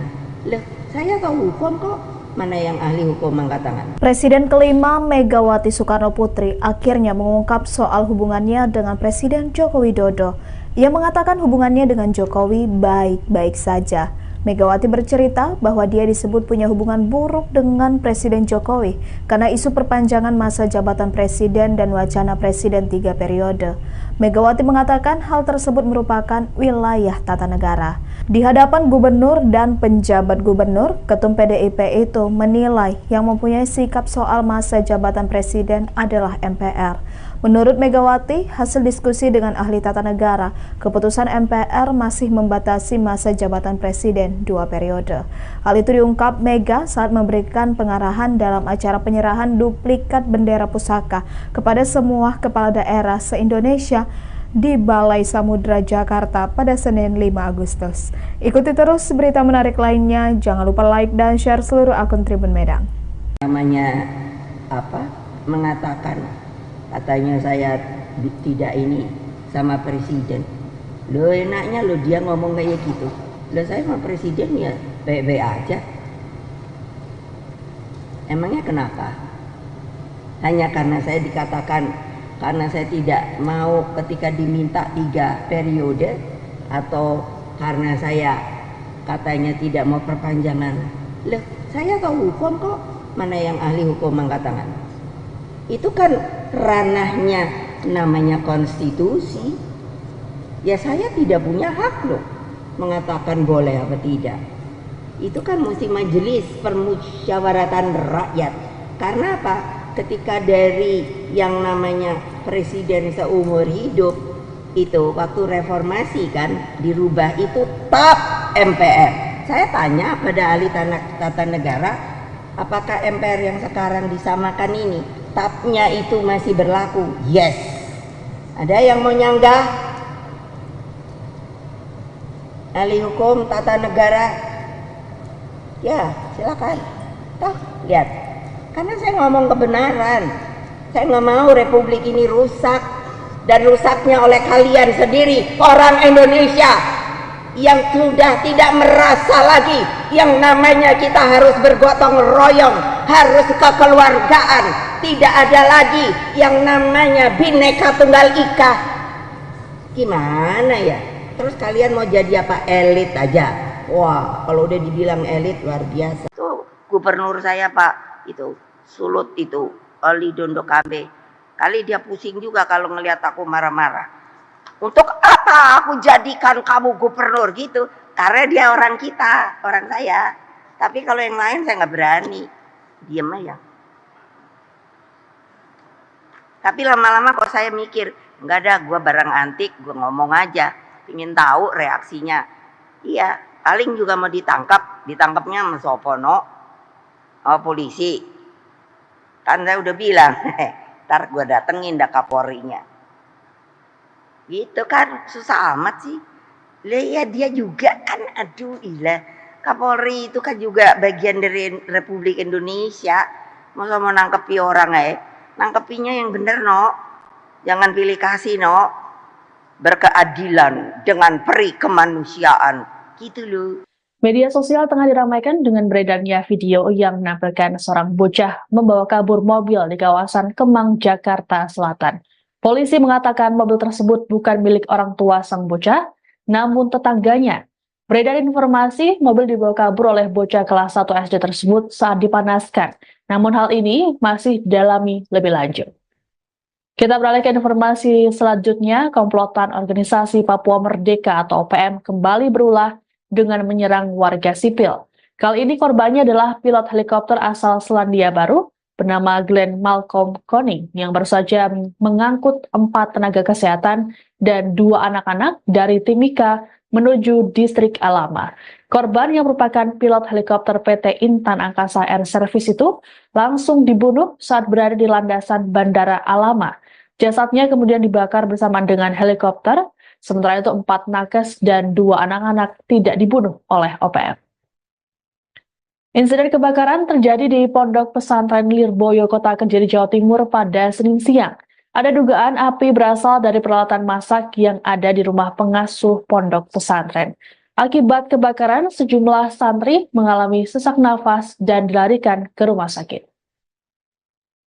Loh, saya tahu hukum kok. Mana yang ahli hukum mengatakan. Presiden kelima Megawati Soekarno Putri akhirnya mengungkap soal hubungannya dengan Presiden Joko Widodo. Ia mengatakan hubungannya dengan Jokowi baik-baik saja. Megawati bercerita bahwa dia disebut punya hubungan buruk dengan Presiden Jokowi karena isu perpanjangan masa jabatan presiden dan wacana presiden 3 periode. Megawati mengatakan hal tersebut merupakan wilayah tata negara. Di hadapan gubernur dan penjabat gubernur, Ketum PDIP itu menilai yang mempunyai sikap soal masa jabatan presiden adalah MPR. Menurut Megawati, hasil diskusi dengan ahli tata negara, keputusan MPR masih membatasi masa jabatan presiden 2 periode. Hal itu diungkap Mega saat memberikan pengarahan dalam acara penyerahan duplikat bendera pusaka kepada semua kepala daerah se-Indonesia di Balai Samudra Jakarta pada Senin 5 Agustus. Ikuti terus berita menarik lainnya, jangan lupa like dan share seluruh akun Tribun Medan. Namanya apa? Mengatakan katanya saya tidak ini sama presiden. Lo enaknya lo dia ngomong kayak gitu. Lo saya sama presiden ya baik-baik aja. Emangnya kenapa? Hanya karena saya dikatakan, karena saya tidak mau ketika diminta 3 periode, atau karena saya katanya tidak mau perpanjangan. Loh, saya tahu hukum kok. Mana yang ahli hukum mengatakan. Itu kan ranahnya namanya konstitusi. Ya saya tidak punya hak loh mengatakan boleh apa tidak. Itu kan mesti majelis permusyawaratan rakyat. Karena apa? Ketika dari yang namanya presiden seumur hidup itu waktu reformasi kan dirubah itu TAP MPR. Saya tanya pada ahli tata negara, apakah MPR yang sekarang disamakan ini TAP-nya itu masih berlaku? Yes. Ada yang mau nyanggah? Ahli hukum tata negara? Ya, silakan. Toh, lihat. Karena saya ngomong kebenaran. Saya nggak mau republik ini rusak, dan rusaknya oleh kalian sendiri, orang Indonesia yang sudah tidak merasa lagi yang namanya kita harus bergotong royong, harus kekeluargaan, tidak ada lagi yang namanya Bhinneka Tunggal Ika. Gimana ya? Terus kalian mau jadi apa? Elit aja. Wah, kalau udah dibilang elit luar biasa. Tuh gubernur saya Pak, itu Sulut itu, Oli Dondo Kambe. Kali dia pusing juga kalau ngelihat aku marah-marah. Untuk apa aku jadikan kamu gubernur gitu? Karena dia orang kita, orang saya. Tapi kalau yang lain saya nggak berani. Diem aja. Tapi lama-lama kok saya mikir, nggak ada, gua barang antik, gua ngomong aja. Ingin tahu reaksinya. Iya, paling juga mau ditangkapnya sama Sopono, sama polisi. Kan saya udah bilang, ntar gue datengin dah Kapolrinya. Gitu kan, susah amat sih. Lah ya dia juga kan, aduh ilah. Kapolri itu kan juga bagian dari Republik Indonesia. Masa mau nangkepi orang nangkepinya yang bener no. Jangan pilih kasih no. Berkeadilan dengan peri kemanusiaan gitu loh. Media sosial tengah diramaikan dengan beredarnya video yang menampilkan seorang bocah membawa kabur mobil di kawasan Kemang, Jakarta Selatan. Polisi mengatakan mobil tersebut bukan milik orang tua sang bocah, namun tetangganya. Beredar informasi mobil dibawa kabur oleh bocah kelas 1 SD tersebut saat dipanaskan. Namun hal ini masih didalami lebih lanjut. Kita beralih ke informasi selanjutnya, komplotan organisasi Papua Merdeka atau OPM kembali berulah dengan menyerang warga sipil. Kali ini korbannya adalah pilot helikopter asal Selandia Baru bernama Glenn Malcolm Koning yang baru saja mengangkut 4 tenaga kesehatan dan 2 anak-anak dari Timika menuju distrik Alama. Korban yang merupakan pilot helikopter PT Intan Angkasa Air Service itu langsung dibunuh saat berada di landasan Bandara Alama. Jasadnya kemudian dibakar bersama dengan helikopter, sementara itu 4 nakes dan 2 anak-anak tidak dibunuh oleh OPM. Insiden kebakaran terjadi di Pondok Pesantren Lirboyo, Kota Kediri, Jawa Timur pada Senin siang. Ada dugaan api berasal dari peralatan masak yang ada di rumah pengasuh pondok pesantren. Akibat kebakaran, sejumlah santri mengalami sesak nafas dan dilarikan ke rumah sakit.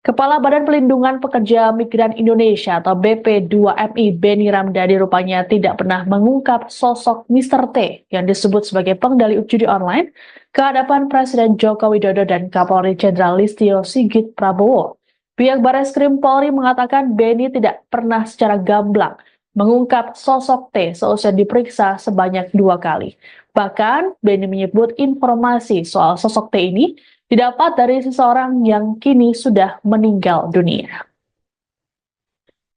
Kepala Badan Pelindungan Pekerja Migran Indonesia atau BP2MI Beni Ramdhani rupanya tidak pernah mengungkap sosok Mr. T yang disebut sebagai pengendali judi online ke hadapan Presiden Joko Widodo dan Kapolri Jenderal Listio Sigit Prabowo. Pihak Barreskrim Polri mengatakan Beni tidak pernah secara gamblang mengungkap sosok T seusai diperiksa sebanyak 2 kali. Bahkan Beni menyebut informasi soal sosok T ini didapat dari seseorang yang kini sudah meninggal dunia.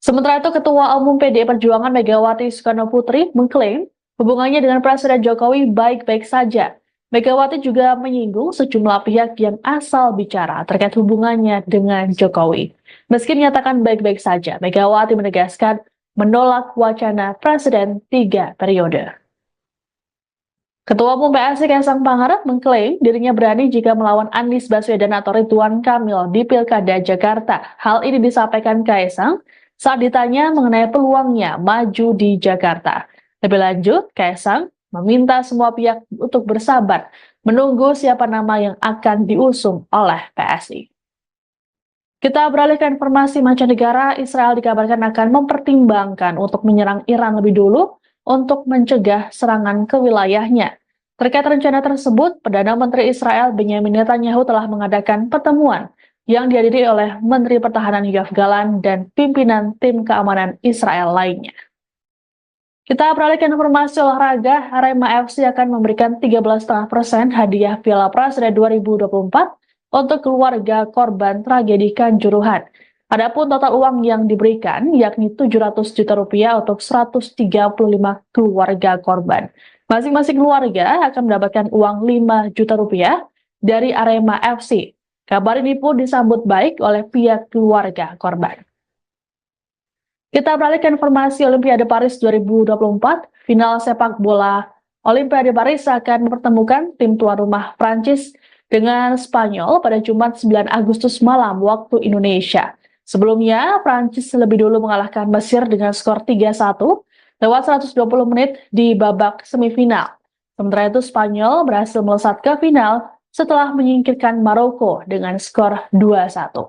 Sementara itu, Ketua Umum PDI Perjuangan Megawati Soekarnoputri mengklaim hubungannya dengan Presiden Jokowi baik-baik saja. Megawati juga menyinggung sejumlah pihak yang asal bicara terkait hubungannya dengan Jokowi. Meski menyatakan baik-baik saja, Megawati menegaskan menolak wacana Presiden 3 periode. Ketua Umum PSI Kaisang Pangarep mengklaim dirinya berani jika melawan Anies Baswedan atau Ridwan Kamil di Pilkada Jakarta. Hal ini disampaikan Kaisang saat ditanya mengenai peluangnya maju di Jakarta. Lebih lanjut, Kaisang meminta semua pihak untuk bersabar menunggu siapa nama yang akan diusung oleh PSI. Kita beralih ke informasi mancanegara. Israel dikabarkan akan mempertimbangkan untuk menyerang Iran lebih dulu untuk mencegah serangan ke wilayahnya. Terkait rencana tersebut, Perdana Menteri Israel Benyamin Netanyahu telah mengadakan pertemuan yang dihadiri oleh Menteri Pertahanan Yoav Gallant dan pimpinan tim keamanan Israel lainnya. Kita beralih ke informasi olahraga. Arema FC akan memberikan 13,5% hadiah Piala Presiden 2024 untuk keluarga korban tragedi Kanjuruhan. Adapun total uang yang diberikan yakni 700 juta rupiah untuk 135 keluarga korban. Masing-masing keluarga akan mendapatkan uang 5 juta rupiah dari Arema FC. Kabar ini pun disambut baik oleh pihak keluarga korban. Kita beralih ke informasi Olimpiade Paris 2024. Final sepak bola Olimpiade Paris akan mempertemukan tim tuan rumah Prancis dengan Spanyol pada Jumat 9 Agustus malam waktu Indonesia. Sebelumnya, Prancis lebih dulu mengalahkan Mesir dengan skor 3-1 lewat 120 menit di babak semifinal. Sementara itu, Spanyol berhasil melesat ke final setelah menyingkirkan Maroko dengan skor 2-1.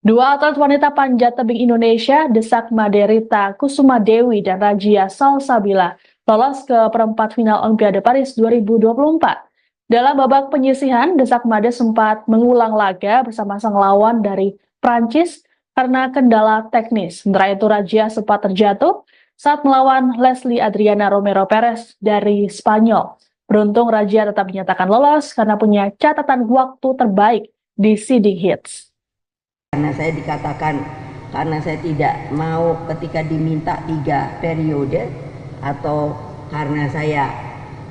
Dua atlet wanita panjat tebing Indonesia, Desak Maderita Kusuma Dewi dan Rajia Salsabila, lolos ke perempat final Olimpiade Paris 2024. Dalam babak penyisihan, Desak Made sempat mengulang laga bersama sang lawan dari Prancis karena kendala teknis. Sementara itu, Rajia sempat terjatuh saat melawan Leslie Adriana Romero Perez dari Spanyol. Beruntung Rajia tetap dinyatakan lolos karena punya catatan waktu terbaik di seeding hits. Karena saya dikatakan, karena saya tidak mau ketika diminta 3 periode, atau karena saya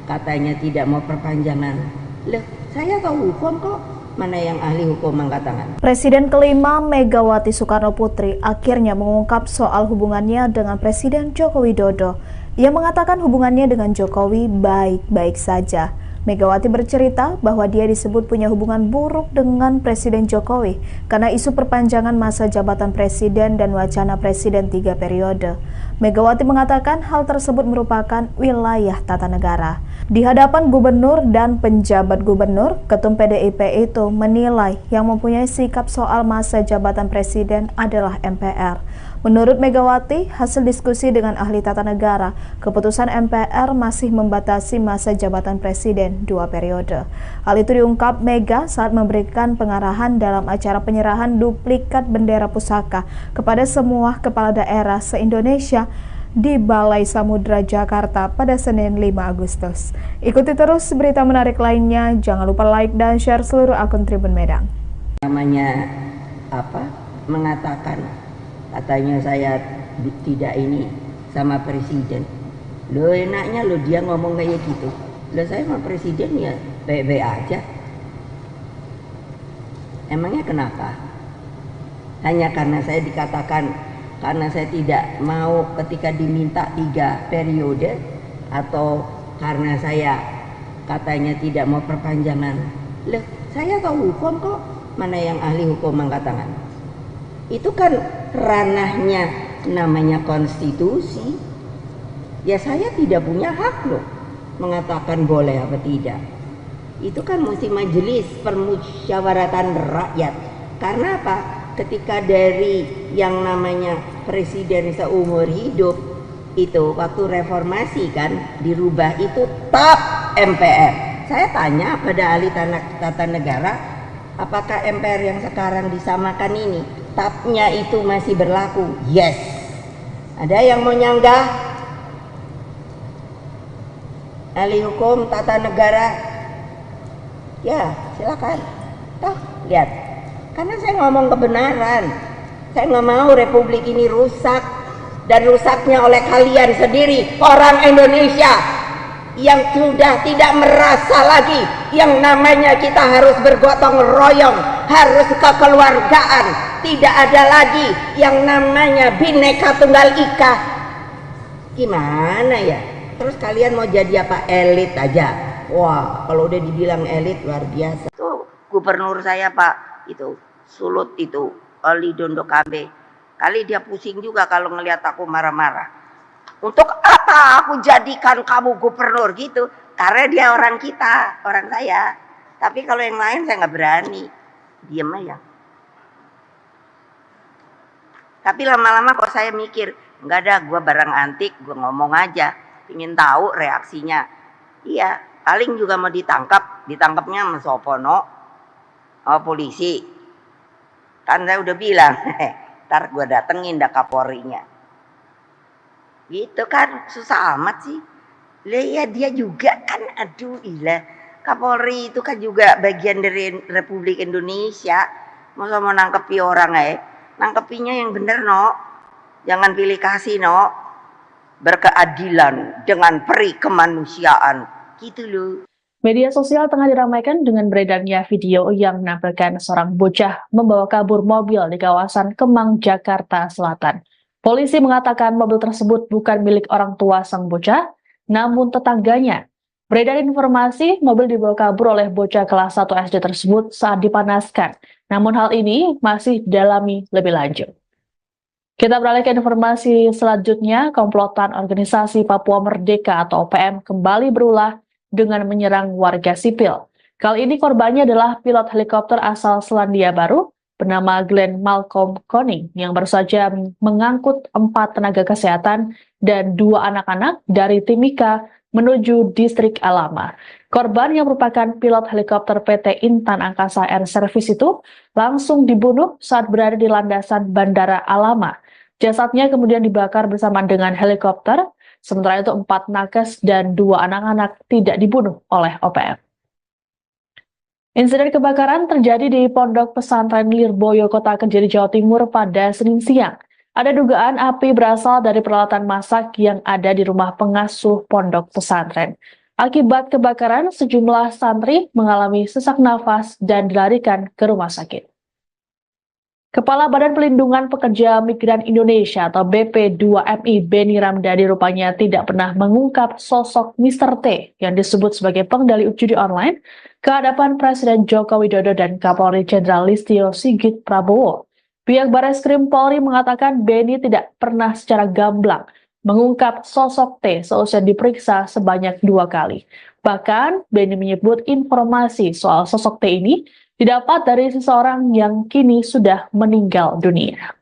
katanya tidak mau perpanjangan. Loh, saya tahu hukum kok, mana yang ahli hukum mengatakan. Presiden kelima Megawati Soekarno Putri akhirnya mengungkap soal hubungannya dengan Presiden Joko Widodo. Ia mengatakan hubungannya dengan Jokowi baik-baik saja. Megawati bercerita bahwa dia disebut punya hubungan buruk dengan Presiden Jokowi karena isu perpanjangan masa jabatan presiden dan wacana presiden 3 periode. Megawati mengatakan hal tersebut merupakan wilayah tata negara. Di hadapan gubernur dan penjabat gubernur, Ketum PDIP itu menilai yang mempunyai sikap soal masa jabatan presiden adalah MPR. Menurut Megawati, hasil diskusi dengan ahli tata negara, keputusan MPR masih membatasi masa jabatan presiden 2 periode. Hal itu diungkap Mega saat memberikan pengarahan dalam acara penyerahan duplikat bendera pusaka kepada semua kepala daerah se-Indonesia di Balai Samudra Jakarta pada Senin 5 Agustus. Ikuti terus berita menarik lainnya, jangan lupa like dan share seluruh akun Tribun Medan. Namanya apa? Mengatakan katanya saya tidak ini sama presiden. Lo enaknya lo dia ngomong kayak gitu. Lo saya sama presiden ya baik-baik aja. Emangnya kenapa? Hanya karena saya dikatakan, karena saya tidak mau ketika diminta 3 periode, atau karena saya katanya tidak mau perpanjangan. Loh, saya tahu hukum kok, mana yang ahli hukum mengatakan. Itu kan ranahnya namanya konstitusi. Ya saya tidak punya hak loh mengatakan boleh apa tidak. Itu kan mesti majelis permusyawaratan rakyat. Karena apa? Ketika dari yang namanya presiden seumur hidup itu waktu reformasi kan dirubah itu top MPR. Saya tanya pada ahli tata negara, apakah MPR yang sekarang disamakan ini tapnya itu masih berlaku? Yes. Ada yang mau nyanggah? Ahli hukum tata negara? Ya, silakan. Toh, lihat. Karena saya ngomong kebenaran. Saya nggak mau republik ini rusak, dan rusaknya oleh kalian sendiri, orang Indonesia yang sudah tidak merasa lagi yang namanya kita harus bergotong royong, harus kekeluargaan. Tidak ada lagi yang namanya Bhinneka Tunggal Ika. Gimana ya? Terus kalian mau jadi apa? Elit aja. Wah, kalau udah dibilang elit luar biasa. Tuh gubernur saya Pak itu Sulut itu Ali Dondo Kambe. Kali dia pusing juga kalau ngelihat aku marah-marah. Untuk apa aku jadikan kamu gubernur gitu? Karena dia orang kita, orang saya. Tapi kalau yang lain saya nggak berani. Diem aja. Tapi lama-lama kok saya mikir, nggak ada, gue barang antik, gue ngomong aja, ingin tahu reaksinya. Iya, paling juga mau ditangkapnya sama Sopono, oh polisi. Kan saya udah bilang, ntar gue datengin dah Kapolrinya. Gitu kan, susah amat sih. Lah ya dia juga kan, aduh ilah. Kapolri itu kan juga bagian dari Republik Indonesia. Masa mau nangkepi orang nangkepinya yang bener no. Jangan pilih kasih no. Berkeadilan dengan peri kemanusiaan. Gitu loh. Media sosial tengah diramaikan dengan beredarnya video yang menampilkan seorang bocah membawa kabur mobil di kawasan Kemang, Jakarta Selatan. Polisi mengatakan mobil tersebut bukan milik orang tua sang bocah, namun tetangganya. Beredar informasi mobil dibawa kabur oleh bocah kelas 1 SD tersebut saat dipanaskan. Namun hal ini masih didalami lebih lanjut. Kita beralih ke informasi selanjutnya, komplotan organisasi Papua Merdeka atau OPM kembali berulah dengan menyerang warga sipil. Kali ini korbannya adalah pilot helikopter asal Selandia Baru bernama Glenn Malcolm Koning yang baru saja mengangkut 4 tenaga kesehatan dan 2 anak-anak dari Timika menuju distrik Alama. Korban yang merupakan pilot helikopter PT Intan Angkasa Air Service itu langsung dibunuh saat berada di landasan Bandara Alama. Jasadnya kemudian dibakar bersamaan dengan helikopter. Sementara itu 4 nakes dan 2 anak-anak tidak dibunuh oleh OPM. Insiden kebakaran terjadi di Pondok Pesantren Lirboyo, Kota Kediri, Jawa Timur pada Senin siang. Ada dugaan api berasal dari peralatan masak yang ada di rumah pengasuh pondok pesantren. Akibat kebakaran, sejumlah santri mengalami sesak nafas dan dilarikan ke rumah sakit. Kepala Badan Pelindungan Pekerja Migran Indonesia atau BP2MI Beni Ramdhani rupanya tidak pernah mengungkap sosok Mr. T yang disebut sebagai pengendali judi online ke hadapan Presiden Joko Widodo dan Kapolri Jenderal Listio Sigit Prabowo. Pihak Barreskrim Polri mengatakan Beni tidak pernah secara gamblang mengungkap sosok T seusai diperiksa sebanyak 2 kali. Bahkan Beni menyebut informasi soal sosok T ini didapat dari seseorang yang kini sudah meninggal dunia.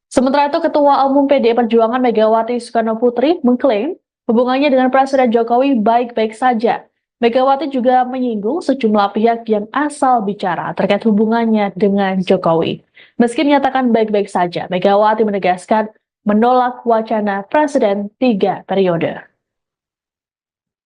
Sementara itu, Ketua Umum PDI Perjuangan Megawati Soekarno Putri mengklaim hubungannya dengan Presiden Jokowi baik-baik saja. Megawati juga menyinggung sejumlah pihak yang asal bicara terkait hubungannya dengan Jokowi. Meski menyatakan baik-baik saja, Megawati menegaskan menolak wacana Presiden 3 periode.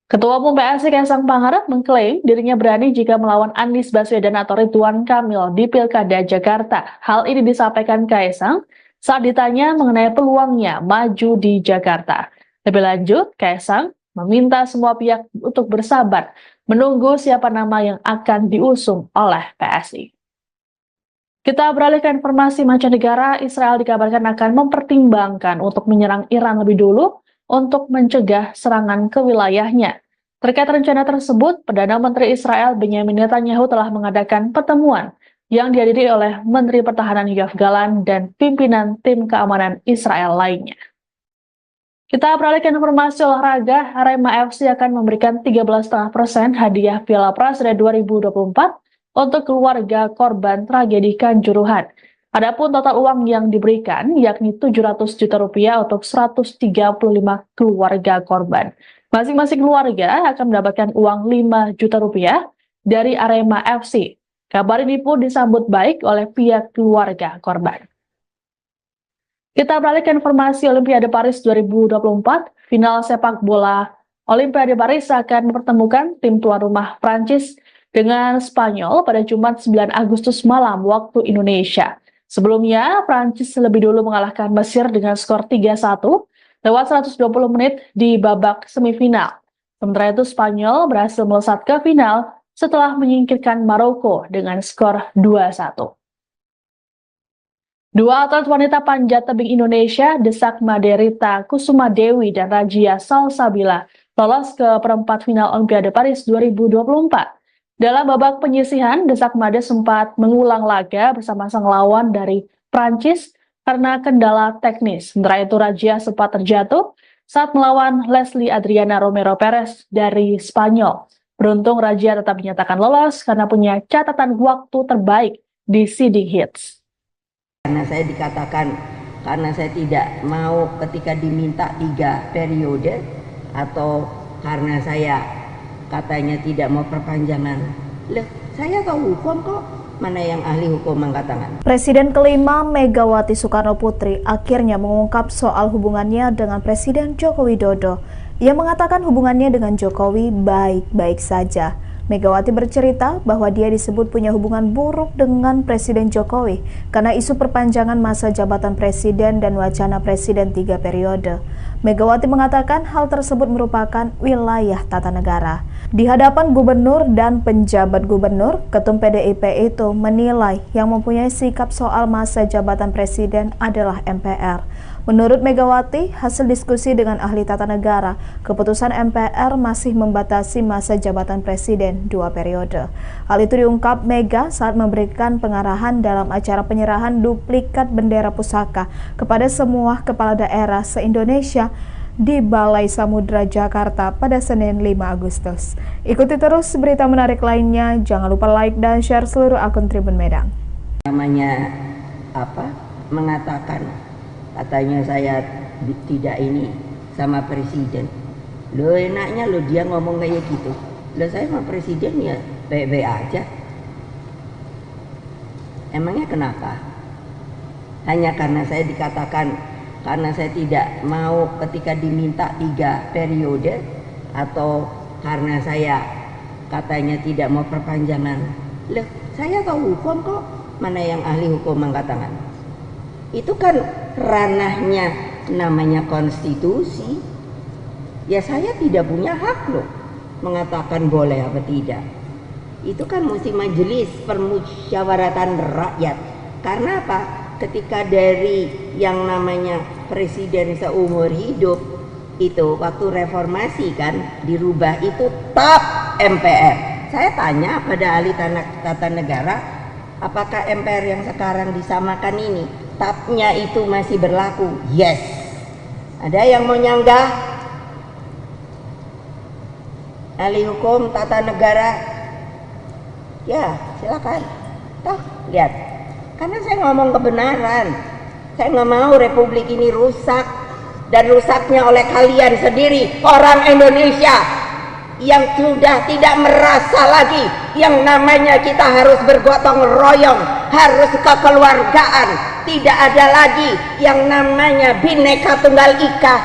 Ketua Umum PSI Kaisang Pangarep mengklaim dirinya berani jika melawan Anies Baswedan atau Ridwan Kamil di Pilkada Jakarta. Hal ini disampaikan Kaisang saat ditanya mengenai peluangnya maju di Jakarta. Lebih lanjut, Kaisang meminta semua pihak untuk bersabar menunggu siapa nama yang akan diusung oleh PSI. Kita beralih ke informasi mancanegara. Israel dikabarkan akan mempertimbangkan untuk menyerang Iran lebih dulu untuk mencegah serangan ke wilayahnya. Terkait rencana tersebut, Perdana Menteri Israel Benyamin Netanyahu telah mengadakan pertemuan yang dihadiri oleh Menteri Pertahanan Yoav Gallant dan pimpinan tim keamanan Israel lainnya. Kita beralih ke informasi olahraga. Arema FC akan memberikan 13,5% hadiah Piala Presiden 2024 untuk keluarga korban tragedi Kanjuruhan. Adapun total uang yang diberikan yakni 700 juta rupiah untuk 135 keluarga korban. Masing-masing keluarga akan mendapatkan uang 5 juta rupiah dari Arema FC. Kabar ini pun disambut baik oleh pihak keluarga korban. Kita beralih ke informasi Olimpiade Paris 2024. Final sepak bola Olimpiade Paris akan mempertemukan tim tuan rumah Prancis dengan Spanyol pada Jumat 9 Agustus malam waktu Indonesia. Sebelumnya, Prancis lebih dulu mengalahkan Mesir dengan skor 3-1 lewat 120 menit di babak semifinal. Sementara itu, Spanyol berhasil melesat ke final setelah menyingkirkan Maroko dengan skor 2-1. Dua atlet wanita panjat tebing Indonesia, Desak Maderita Kusuma Dewi dan Rajia Salsabila, lolos ke perempat final Olimpiade Paris 2024. Dalam babak penyisihan, Desak Made sempat mengulang laga bersama sang lawan dari Prancis karena kendala teknis. Sementara itu, Rajia sempat terjatuh saat melawan Leslie Adriana Romero Perez dari Spanyol. Beruntung Rajia tetap dinyatakan lolos karena punya catatan waktu terbaik di seeding hits. Karena saya dikatakan, karena saya tidak mau ketika diminta 3 periode, atau karena saya katanya tidak mau perpanjangan. Loh, saya tahu hukum kok. Mana yang ahli hukum angkat tangan? Presiden kelima Megawati Soekarno Putri akhirnya mengungkap soal hubungannya dengan Presiden Joko Widodo. Ia mengatakan hubungannya dengan Jokowi baik-baik saja. Megawati bercerita bahwa dia disebut punya hubungan buruk dengan Presiden Jokowi karena isu perpanjangan masa jabatan presiden dan wacana presiden 3 periode. Megawati mengatakan hal tersebut merupakan wilayah tata negara. Di hadapan gubernur dan penjabat gubernur, Ketum PDIP itu menilai yang mempunyai sikap soal masa jabatan presiden adalah MPR. Menurut Megawati, hasil diskusi dengan ahli tata negara, keputusan MPR masih membatasi masa jabatan presiden 2 periode. Hal itu diungkap Mega saat memberikan pengarahan dalam acara penyerahan duplikat bendera pusaka kepada semua kepala daerah se-Indonesia di Balai Samudra Jakarta pada Senin 5 Agustus. Ikuti terus berita menarik lainnya, jangan lupa like dan share seluruh akun Tribun Medang. Namanya apa? Mengatakan katanya saya tidak ini sama presiden. Lo enaknya lo dia ngomong kayak gitu. Lo saya sama presiden ya baik-baik aja. Emangnya kenapa? Hanya karena saya dikatakan karena saya tidak mau ketika diminta 3 periode, atau karena saya katanya tidak mau perpanjangan. Loh, saya tahu hukum kok. Mana yang ahli hukum angkat tangan? Itu kan ranahnya namanya konstitusi. Ya saya tidak punya hak loh mengatakan boleh apa tidak. Itu kan mesti majelis permusyawaratan rakyat. Karena apa? Ketika dari yang namanya presiden seumur hidup itu waktu reformasi kan dirubah itu TAP MPR. Saya tanya pada ahli tata negara, apakah MPR yang sekarang disamakan ini TAP-nya itu masih berlaku? Yes. Ada yang mau nyanggah? Ahli hukum tata negara? Ya, silakan. Toh, lihat. Karena saya ngomong kebenaran. Saya nggak mau republik ini rusak, dan rusaknya oleh kalian sendiri, orang Indonesia yang sudah tidak merasa lagi yang namanya kita harus bergotong royong, harus kekeluargaan, tidak ada lagi yang namanya Bhinneka Tunggal Ika.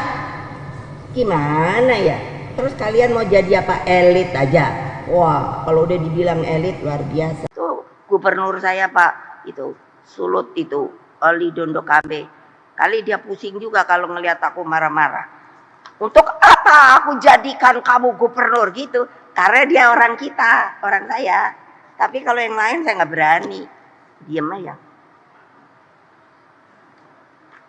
Gimana ya? Terus kalian mau jadi apa? Elit aja. Wah, kalau udah dibilang elit luar biasa. Tuh gubernur saya Pak, itu Sulut itu, Oli Dondo Kambe. Kali dia pusing juga kalau ngelihat aku marah-marah. Untuk apa aku jadikan kamu gubernur gitu? Karena dia orang kita, orang saya. Tapi kalau yang lain saya nggak berani. Diem aja.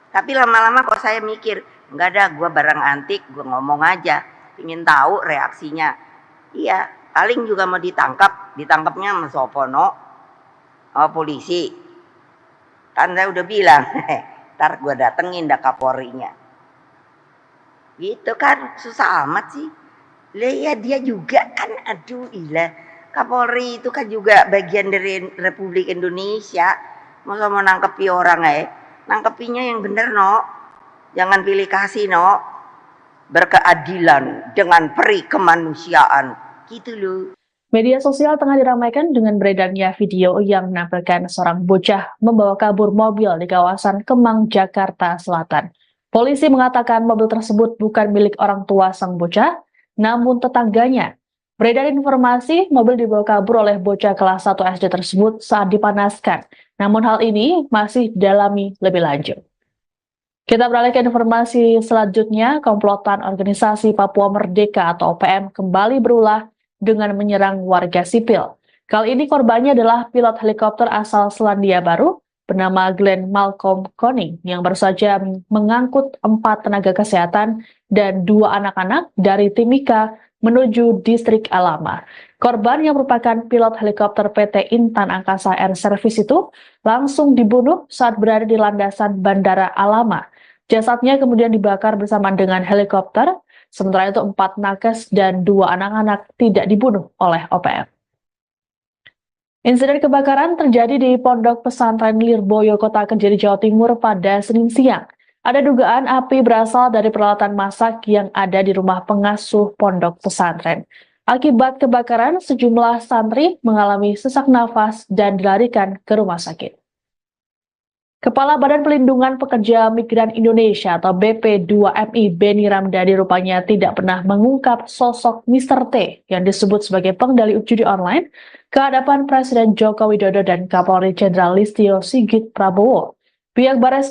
Tapi lama-lama kok saya mikir, nggak ada, gue barang antik, gue ngomong aja. Ingin tahu reaksinya. Iya, paling juga mau ditangkap. Ditangkapnya sama Sopono, sama polisi. Kan saya udah bilang, ntar gue datengin dah Kapolrinya. Gitu kan, susah amat sih. Lah ya dia juga kan, aduh ilah. Kapolri itu kan juga bagian dari Republik Indonesia. Masa mau nangkepi orang nangkepinya yang bener no. Jangan pilih kasih no. Berkeadilan dengan peri kemanusiaan. Gitu loh. Media sosial tengah diramaikan dengan beredarnya video yang menampilkan seorang bocah membawa kabur mobil di kawasan Kemang, Jakarta Selatan. Polisi mengatakan mobil tersebut bukan milik orang tua sang bocah, namun tetangganya. Beredar informasi mobil dibawa kabur oleh bocah kelas 1 SD tersebut saat dipanaskan. Namun hal ini masih didalami lebih lanjut. Kita beralih ke informasi selanjutnya. Komplotan Organisasi Papua Merdeka atau OPM kembali berulah dengan menyerang warga sipil. Kali ini korbannya adalah pilot helikopter asal Selandia Baru bernama Glenn Malcolm Koning yang baru saja mengangkut 4 tenaga kesehatan dan 2 anak-anak dari Timika menuju distrik Alama. Korban yang merupakan pilot helikopter PT Intan Angkasa Air Service itu langsung dibunuh saat berada di landasan Bandara Alama. Jasadnya kemudian dibakar bersama dengan helikopter. Sementara itu 4 nakes dan 2 anak-anak tidak dibunuh oleh OPM. Insiden kebakaran terjadi di Pondok Pesantren Lirboyo, Kota Kediri, Jawa Timur pada Senin siang. Ada dugaan api berasal dari peralatan masak yang ada di rumah pengasuh pondok pesantren. Akibat kebakaran, sejumlah santri mengalami sesak nafas dan dilarikan ke rumah sakit. Kepala Badan Pelindungan Pekerja Migran Indonesia atau BP2MI Beni Ramdhani rupanya tidak pernah mengungkap sosok Mr. T yang disebut sebagai pengendali judi online ke hadapan Presiden Joko Widodo dan Kapolri Jenderal Listio Sigit Prabowo. Pihak Barreskrim